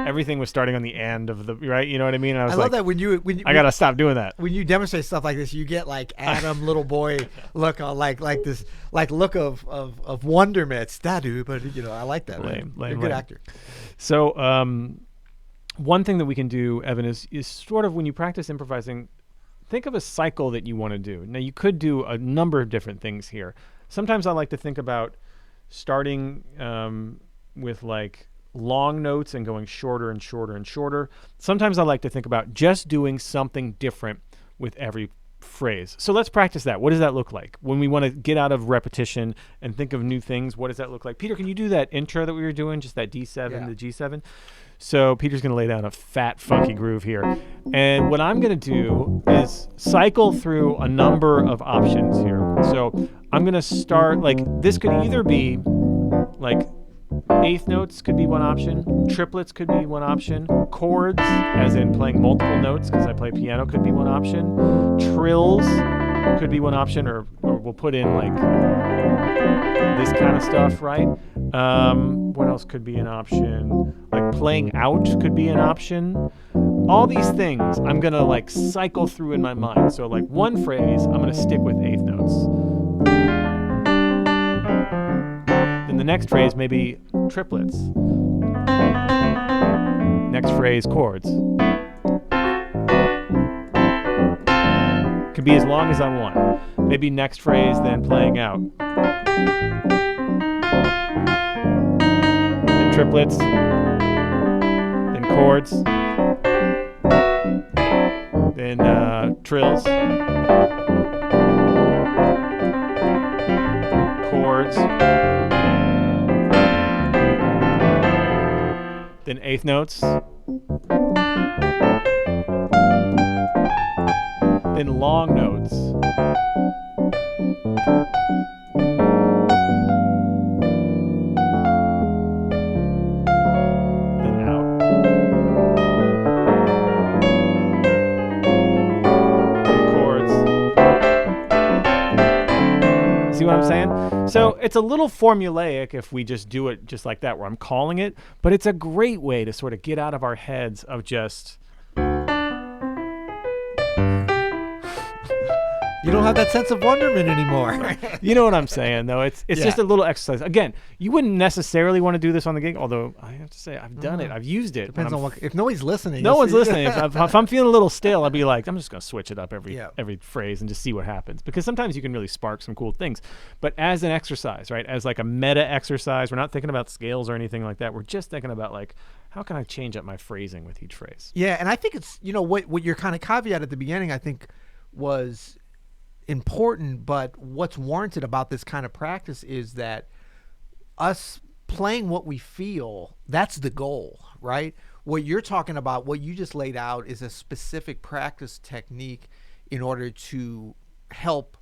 everything was starting on the end of the, right? You know what I mean? And I love that when you I got to stop doing that. When you demonstrate stuff like this, you get like Adam little boy look on like this, like look of wonderment. Stadu, but I like that. Lame, You're a good actor. So, one thing that we can do, Evan, is sort of when you practice improvising, think of a cycle that you want to do. Now, you could do a number of different things here. Sometimes I like to think about starting with like long notes and going shorter and shorter and shorter. Sometimes I like to think about just doing something different with every phrase. So let's practice that. What does that look like? When we want to get out of repetition and think of new things, what does that look like? Peter, can you do that intro that we were doing, just that D7, the G7? So Peter's going to lay down a fat, funky groove here. And what I'm going to do is cycle through a number of options here. So I'm going to start, like, this could either be, like, eighth notes could be one option. Triplets could be one option. Chords, as in playing multiple notes, because I play piano, could be one option. Trills could be one option, or we'll put in, like, this kind of stuff, right? What else could be an option? Like playing out could be an option. All these things I'm going to like cycle through in my mind. So like one phrase, I'm going to stick with eighth notes. Then the next phrase, maybe triplets. Next phrase, chords. Could be as long as I want. Maybe next phrase, then playing out. Then triplets. Then chords. Then trills. chords, then eighth notes, then long notes, then out. Chords. See what I'm saying? So it's a little formulaic if we just do it just like that, where I'm calling it, but it's a great way to sort of get out of our heads of just... You don't have that sense of wonderment anymore. You know what I'm saying, though. It's just a little exercise. Again, you wouldn't necessarily want to do this on the gig, although I have to say I've done it. I've used it. Depends on what. If nobody's listening. No one's listening. If I'm feeling a little stale, I'll be like, I'm just going to switch it up every phrase and just see what happens. Because sometimes you can really spark some cool things. But as an exercise, right, as like a meta exercise, we're not thinking about scales or anything like that. We're just thinking about like, how can I change up my phrasing with each phrase? Yeah, and I think it's, what your kind of caveat at the beginning, I think, was important, but what's warranted about this kind of practice is that us playing what we feel, that's the goal, right? What you're talking about, what you just laid out, is a specific practice technique in order to help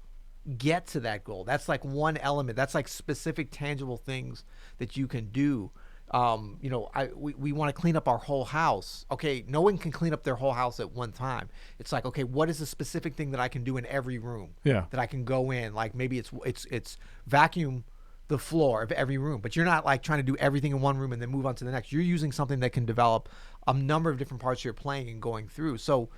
get to that goal. That's like one element. That's like specific tangible things that you can do. We want to clean up our whole house. Okay, no one can clean up their whole house at one time. It's like, okay, what is a specific thing that I can do in every room? Yeah. That I can go in. Like maybe it's vacuum the floor of every room, but you're not like trying to do everything in one room and then move on to the next. You're using something that can develop a number of different parts you're playing and going through. So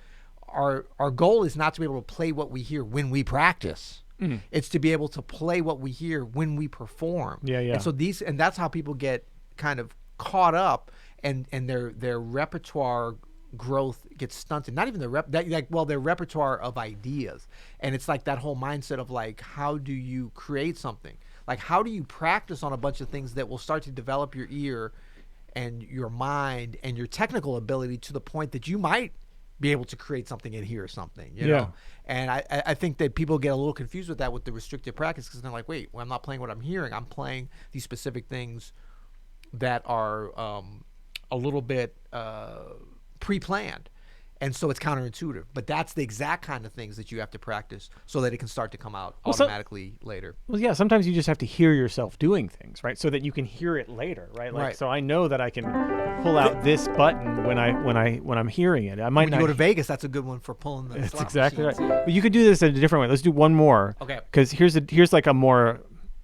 our goal is not to be able to play what we hear when we practice. Mm-hmm. It's to be able to play what we hear when we perform. Yeah. And so that's how people get kind of caught up and their repertoire growth gets stunted. Not even their repertoire of ideas. And it's like that whole mindset of like, how do you create something? Like, how do you practice on a bunch of things that will start to develop your ear and your mind and your technical ability to the point that you might be able to create something and hear something, you know? And I think that people get a little confused with that, with the restricted practice, because they're like, wait, well, I'm not playing what I'm hearing. I'm playing these specific things that are a little bit pre-planned. And so it's counterintuitive. But that's the exact kind of things that you have to practice so that it can start to come out automatically later. Well, yeah, sometimes you just have to hear yourself doing things, right? So that you can hear it later, right? Like, right. So I know that I can pull out this button when I'm hearing it. I might when you go to Vegas, that's a good one for pulling the That's slot exactly right. machines. But you could do this in a different way. Let's do one more. Okay. Because here's like a more...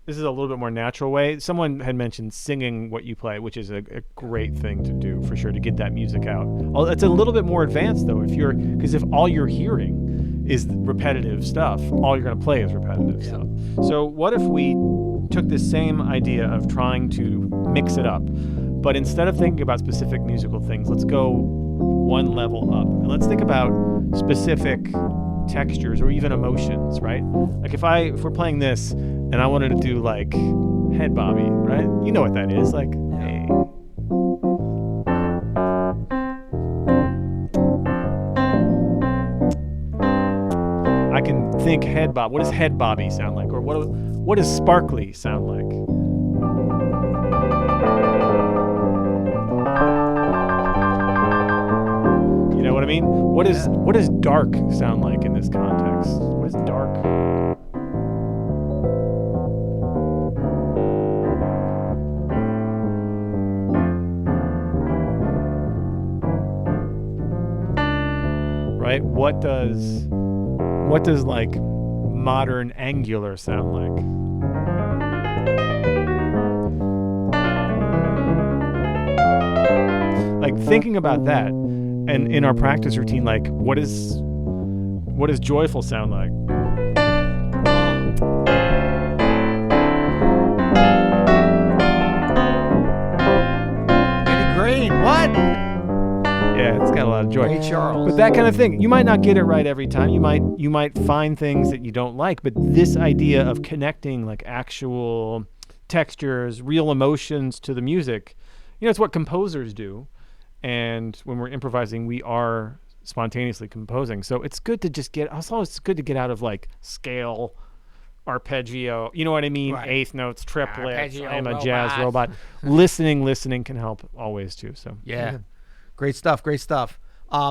This is a little bit more natural way. Someone had mentioned singing what you play, which is a great thing to do for sure, to get that music out. It's a little bit more advanced though, because if all you're hearing is repetitive stuff, all you're going to play is repetitive stuff. So what if we took this same idea of trying to mix it up, but instead of thinking about specific musical things, let's go one level up and let's think about specific textures or even emotions, right? Like if we're playing this and I wanted to do like head bobby, right? You know what that is, like, hey. I can think head bob. What does head bobby sound like? Or what does sparkly sound like? You know what I mean? What does dark sound like in this context? What is dark? Right? What does like modern angular sound like? Like thinking about that, and in our practice routine, like what does joyful sound like? Eddie Green, what? Yeah, it's got a lot of joy. Ray Charles. But that kind of thing, you might not get it right every time. You might find things that you don't like. But this idea of connecting like actual textures, real emotions to the music, it's what composers do. And when we're improvising, we are spontaneously composing. So it's good to just it's good to get out of like scale arpeggio. You know what I mean? Right. Eighth notes, triplets. Arpeggio I'm a robot. jazz robot. listening can help always too. So Yeah. Great stuff.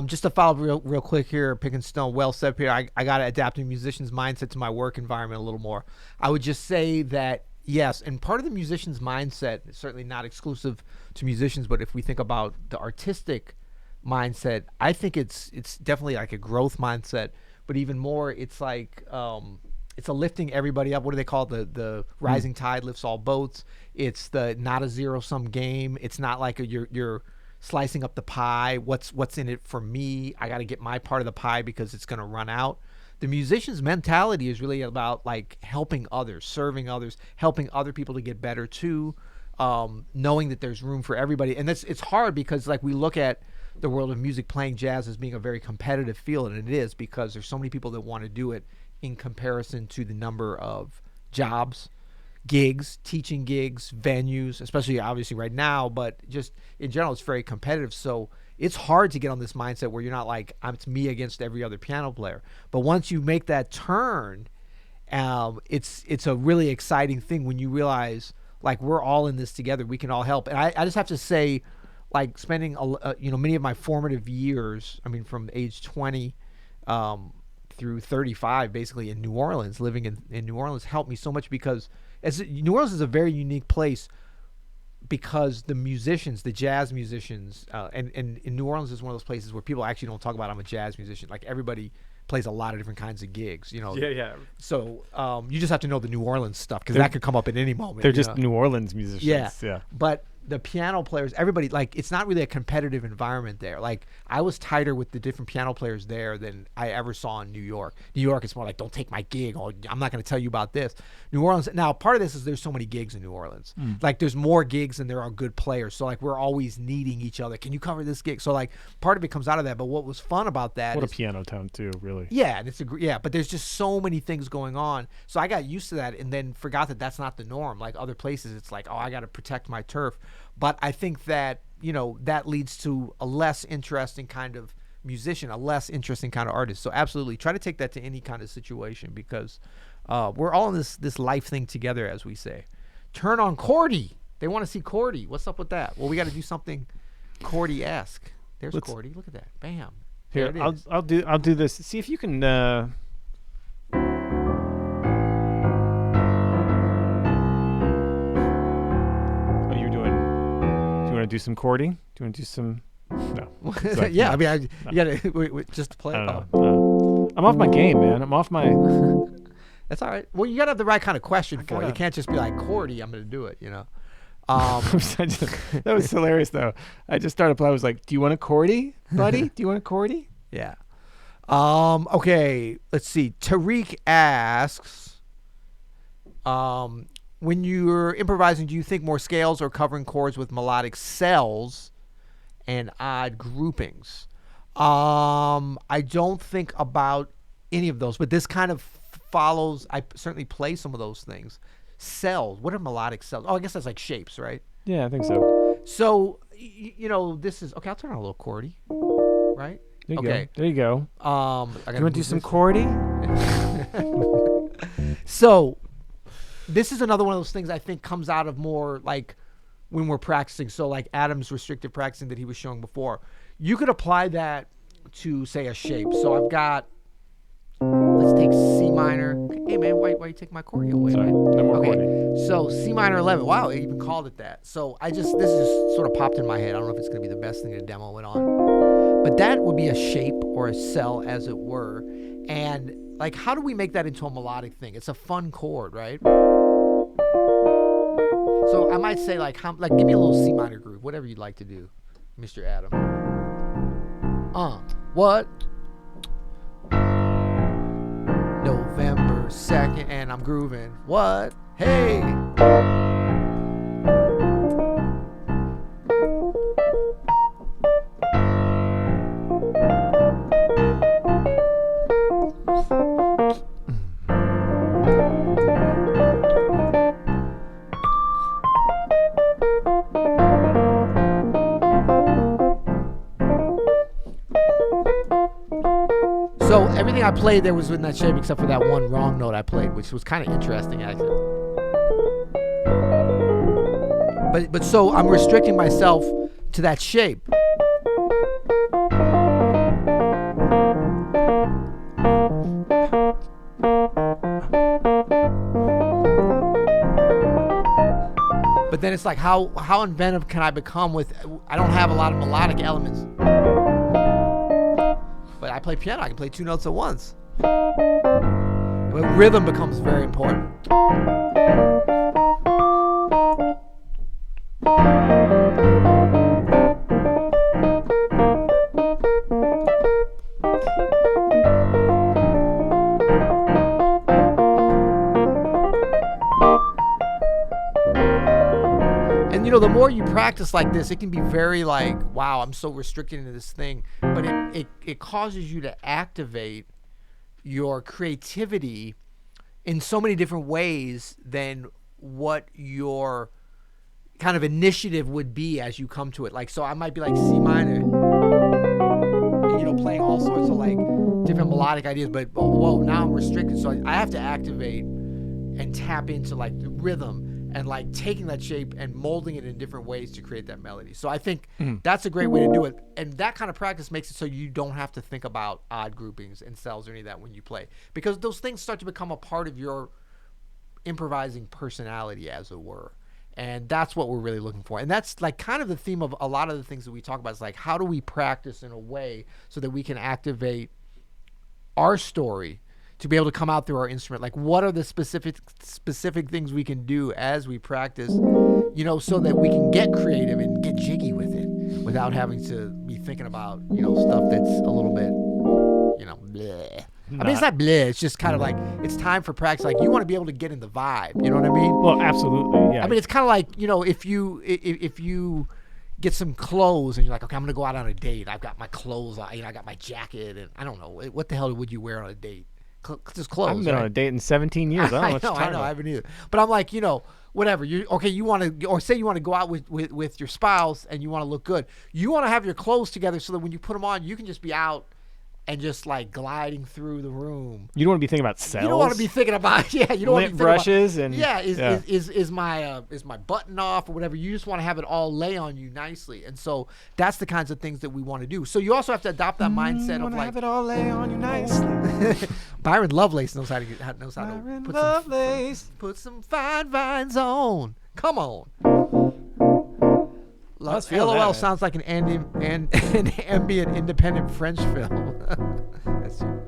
Just to follow up real quick here, Picking Stone, well said, Peter. I got to adapt the musician's mindset to my work environment a little more. I would just say that, yes, and part of the musician's mindset is certainly not exclusive to musicians, but if we think about the artistic mindset, I think it's definitely like a growth mindset, but even more, it's like it's a lifting everybody up. What do they call it? The rising tide lifts all boats. It's the not a zero-sum game. It's not like you're slicing up the pie. What's in it for me? I got to get my part of the pie because it's going to run out. The musician's mentality is really about like helping others, serving others, helping other people to get better too, knowing that there's room for everybody. And it's hard because like we look at the world of music, playing jazz as being a very competitive field, and it is because there's so many people that want to do it in comparison to the number of jobs, gigs, teaching gigs, venues, especially obviously right now, but just in general, it's very competitive. So it's hard to get on this mindset where you're not like, it's me against every other piano player. But once you make that turn, it's a really exciting thing when you realize like we're all in this together. We can all help. And I just have to say, like spending many of my formative years, I mean from age 20 through 35 basically in New Orleans, living in New Orleans helped me so much because New Orleans is a very unique place because the musicians, the jazz musicians, and in New Orleans is one of those places where people actually don't talk about I'm a jazz musician. Like everybody plays a lot of different kinds of gigs, you know. Yeah. So you just have to know the New Orleans stuff because that could come up at any moment. They're just New Orleans musicians. Yeah. But the piano players, everybody, like it's not really a competitive environment there. Like I was tighter with the different piano players there than I ever saw in New York. New York is more like, don't take my gig, or I'm not going to tell you about this. New Orleans, now part of this is there's so many gigs in New Orleans. Like there's more gigs than there are good players. So like we're always needing each other. Can you cover this gig? So like part of it comes out of that. But what was fun about that What a piano town too, really. Yeah, and but there's just so many things going on. So I got used to that and then forgot that that's not the norm. Like other places, it's like, oh, I got to protect my turf. But I think that, that leads to a less interesting kind of musician, a less interesting kind of artist. So absolutely try to take that to any kind of situation because we're all in this life thing together, as we say. Turn on Cordy. They want to see Cordy. What's up with that? Well, we got to do something Cordy-esque. There's Cordy. Look at that. Bam. Here, I'll do this. See if you can. Do some Cordy? Do you want to do some? No. Like, yeah, no. I mean, you gotta just play. I'm off my game, man. I'm off my. That's all right. Well, you gotta have the right kind of question for it. You can't just be like Cordy. I'm gonna do it. That was hilarious, though. I just started playing. I was like, "Do you want a Cordy, buddy? Do you want a Cordy?" Yeah. Okay. Let's see. Tariq asks, when you're improvising, do you think more scales or covering chords with melodic cells and odd groupings? I don't think about any of those, but this kind of follows. I certainly play some of those things. Cells. What are melodic cells? Oh, I guess that's like shapes, right? Yeah, I think so. So, this is... Okay, I'll turn on a little Cordy. Right? There you go. You want to do some Cordy? So... This is another one of those things I think comes out of more like when we're practicing. So like Adam's restrictive practicing that he was showing before. You could apply that to, say, a shape. So I've got, let's take C minor. Hey, man, why you take my Cordy away? Sorry, no more Cordy. So C minor 11. Wow, I even called it that. So this just sort of popped in my head. I don't know if it's going to be the best thing to demo it on. But that would be a shape or a cell, as it were. And like, how do we make that into a melodic thing? It's a fun chord, right? So I might say like give me a little C minor groove, whatever you'd like to do, Mr. Adam. What? November 2nd, and I'm grooving. What? Hey. I I played there was in that shape except for that one wrong note I played, which was kind of interesting actually. But so I'm restricting myself to that shape. But then it's like, how inventive can I become with? I don't have a lot of melodic elements, but I play piano. I can play 2 notes at once. But rhythm becomes very important. And the more you practice like this, it can be very like, wow, I'm so restricted into this thing. But it causes you to activate your creativity in so many different ways than what your kind of initiative would be as you come to it. Like, so I might be like C minor, and, playing all sorts of like different melodic ideas, but whoa, now I'm restricted. So I have to activate and tap into like the rhythm and like taking that shape and molding it in different ways to create that melody. So I think that's a great way to do it. And that kind of practice makes it so you don't have to think about odd groupings and cells or any of that when you play, because those things start to become a part of your improvising personality, as it were. And that's what we're really looking for. And that's like kind of the theme of a lot of the things that we talk about is like, how do we practice in a way so that we can activate our story to be able to come out through our instrument? Like, what are the specific things we can do as we practice, so that we can get creative and get jiggy with it without having to be thinking about, stuff that's a little bit, bleh. I mean, it's not bleh. It's just kind of like, it's time for practice. Like, you want to be able to get in the vibe. You know what I mean? Well, absolutely, yeah. I mean, it's kind of like, if you get some clothes and you're like, okay, I'm going to go out on a date. I've got my clothes on. I got my jacket. And I don't know. What the hell would you wear on a date? Just clothes. I haven't been on a date in 17 years. I don't know. I know. I haven't either. But I'm like, whatever. You want to, or say you want to go out with your spouse and you want to look good. You want to have your clothes together so that when you put them on, you can just be out and just like gliding through the room. You don't want to be thinking about cells. You don't want to be thinking about you don't want to be brushes about, is my button off or whatever. You just want to have it all lay on you nicely, and so that's the kinds of things that we want to do. So you also have to adopt that mindset of like, have it all lay on you nicely. Byron Lovelace knows how to put some fine vines on. Come on. LOL sounds like an ambient independent French film. That's true.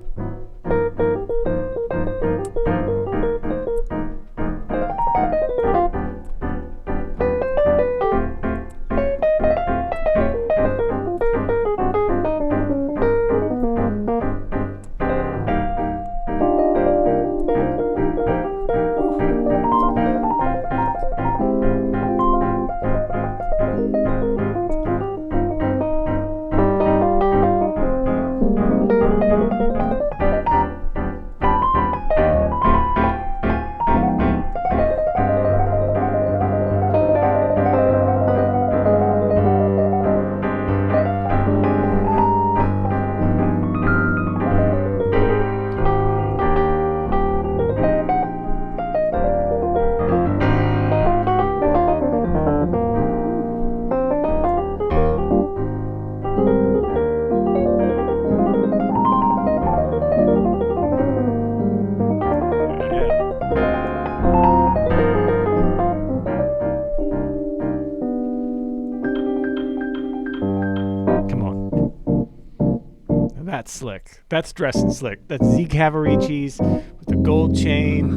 That's slick. That's dressed slick. That's Zeke Cavaricci's with the gold chain.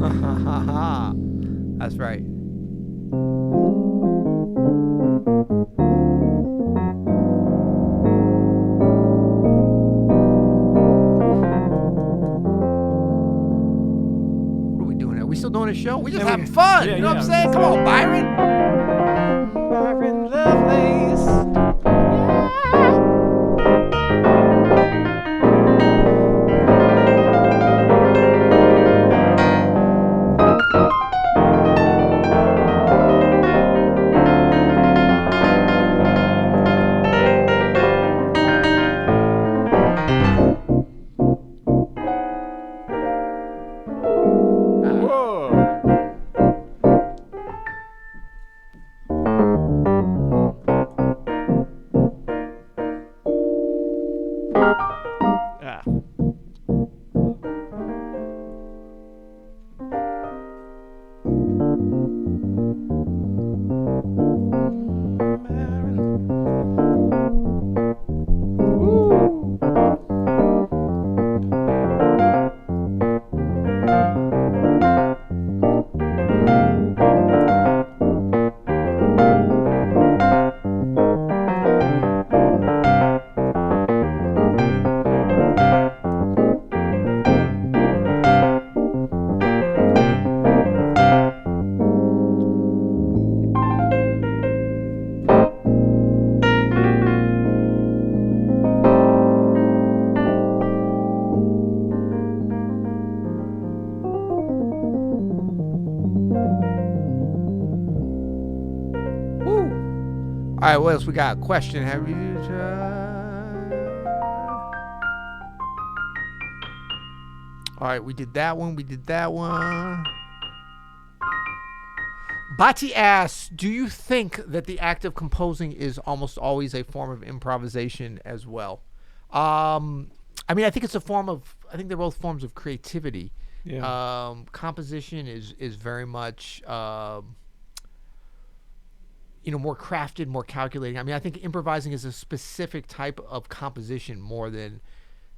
That's right. What are we doing? Are we still doing a show? We just having fun. You know what I'm saying? Come on, Byron. Byron Lovelace. right, what else we got? Question: have you tried? All right, we did that one. Bati asks, do you think that the act of composing is almost always a form of improvisation as well? I mean, I think it's a form of, I think they're both forms of creativity. Yeah. Composition is very much, more crafted, more calculating. I mean, I think improvising is a specific type of composition more than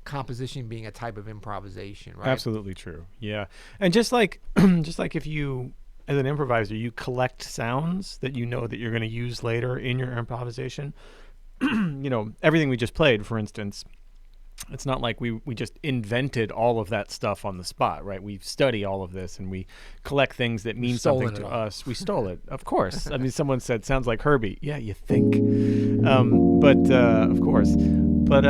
composition being a type of improvisation, right? Absolutely true. Yeah. And just like if you, as an improviser, you collect sounds that you know that you're going to use later in your improvisation. Everything we just played, for instance, it's not like we just invented all of that stuff on the spot, right? We study all of this and we collect things that mean something to us. We stole it, of course. I mean, someone said, sounds like Herbie. Yeah, you think. Of course. But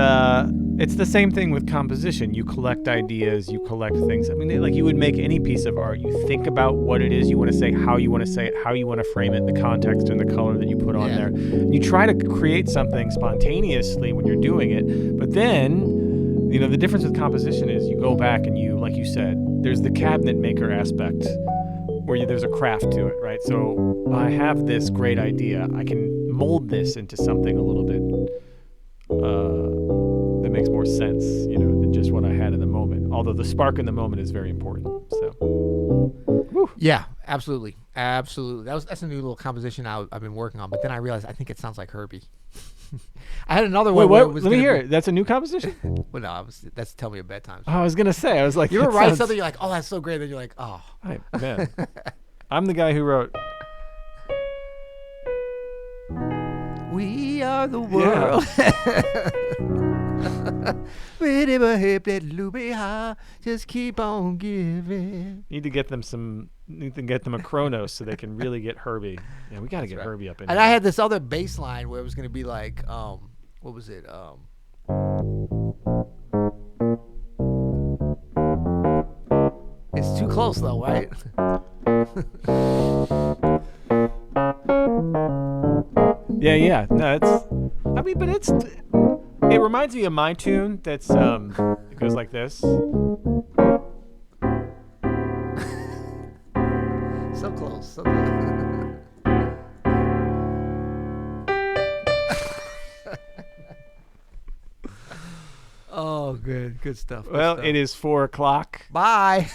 it's the same thing with composition. You collect ideas, you collect things. I mean, like you would make any piece of art. You think about what it is you want to say, how you want to say it, how you want to frame it, the context and the color that you put on there. And you try to create something spontaneously when you're doing it. But then, the difference with composition is you go back and you, like you said, there's the cabinet maker aspect where there's a craft to it, right? So I have this great idea. I can mold this into something a little bit that makes more sense, than just what I had in the moment. Although the spark in the moment is very important. So, whew. Yeah, absolutely. That's a new little composition I've been working on. But then I realized I think it sounds like Herbie. I had another one. Wait, what? Let me hear it. That's a new composition? Well, no, that's Tell Me a Bedtime Story. Oh, I was gonna say. I was like, you ever write something? You're like, oh, that's so great. Then you're like, oh, man. I'm the guy who wrote. We are the world. Just keep on giving. Need to get them a Chronos so they can really get Herbie. Yeah, we got to get Herbie up in and here. I had this other bass line where it was going to be like, what was it? It's too close though, right? Yeah. No, it reminds me of my tune that's it goes like this. So close. Oh, good stuff. It is 4:00. Bye.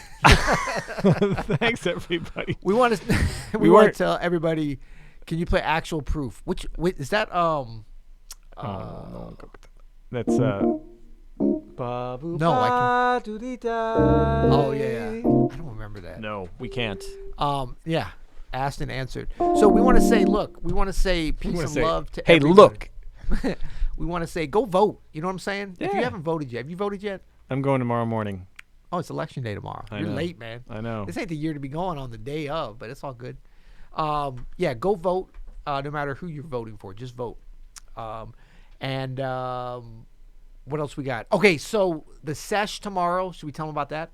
Thanks, everybody. We want to tell everybody. Can you play Actual Proof? Which is that? No. That's No, I can. Oh yeah. I don't remember that. No, we can't. Yeah. Asked and answered. So we want to say, look, peace and love to everybody. Look. We want to say, go vote. You know what I'm saying? Yeah. If you haven't voted yet, have you voted yet? I'm going tomorrow morning. Oh, it's election day tomorrow. You're late, man. I know. This ain't the year to be going on the day of, but it's all good. Yeah, go vote. No matter who you're voting for, just vote. And what else we got? Okay, so the sesh tomorrow. Should we tell them about that?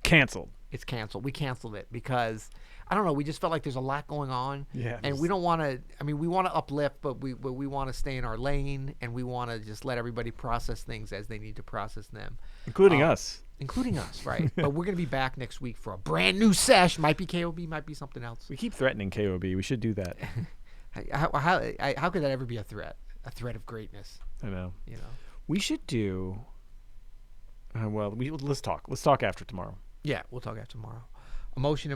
Canceled. It's canceled. We canceled it because I don't know. We just felt like there's a lot going on. Yeah. And we don't want to. I mean, we want to uplift, but we want to stay in our lane, and we want to just let everybody process things as they need to process them, including us. Including us, right? But we're gonna be back next week for a brand new sesh. Might be KOB, might be something else. We keep threatening KOB. We should do that. How could that ever be a threat? A threat of greatness. I know. We should do. Let's talk. Let's talk after tomorrow. Yeah, we'll talk after tomorrow. Emotion. I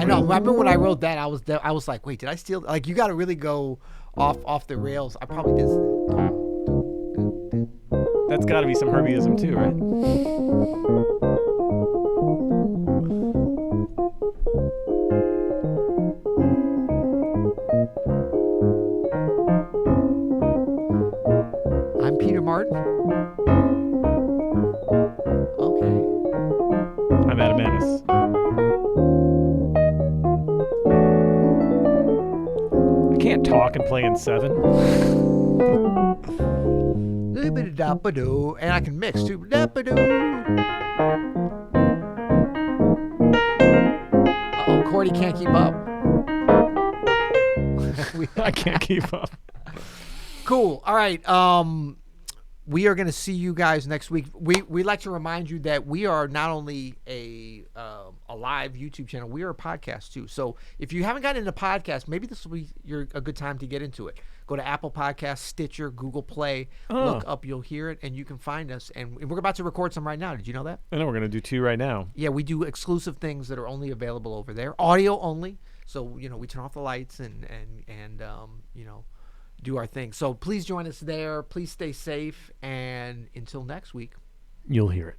know. Remember when I wrote that? I was like, wait, did I steal? Like, you got to really go off the rails. I probably did. That's got to be some Herbieism too, right? I'm Peter Martin. Okay. I'm Adam Maness. I can't talk and play in 7. And I can mix too. Cordy can't keep up. I can't keep up. Cool. All right. We are going to see you guys next week. We like to remind you that we are not only a live YouTube channel, we are a podcast too. So if you haven't gotten into podcasts, maybe this will be a good time to get into it. Go to Apple Podcasts, Stitcher, Google Play. Look up, you'll hear it, and you can find us. And we're about to record some right now. Did you know that? I know we're going to do 2 right now. Yeah, we do exclusive things that are only available over there, audio only. So we turn off the lights and do our thing. So please join us there. Please stay safe. And until next week, you'll hear it.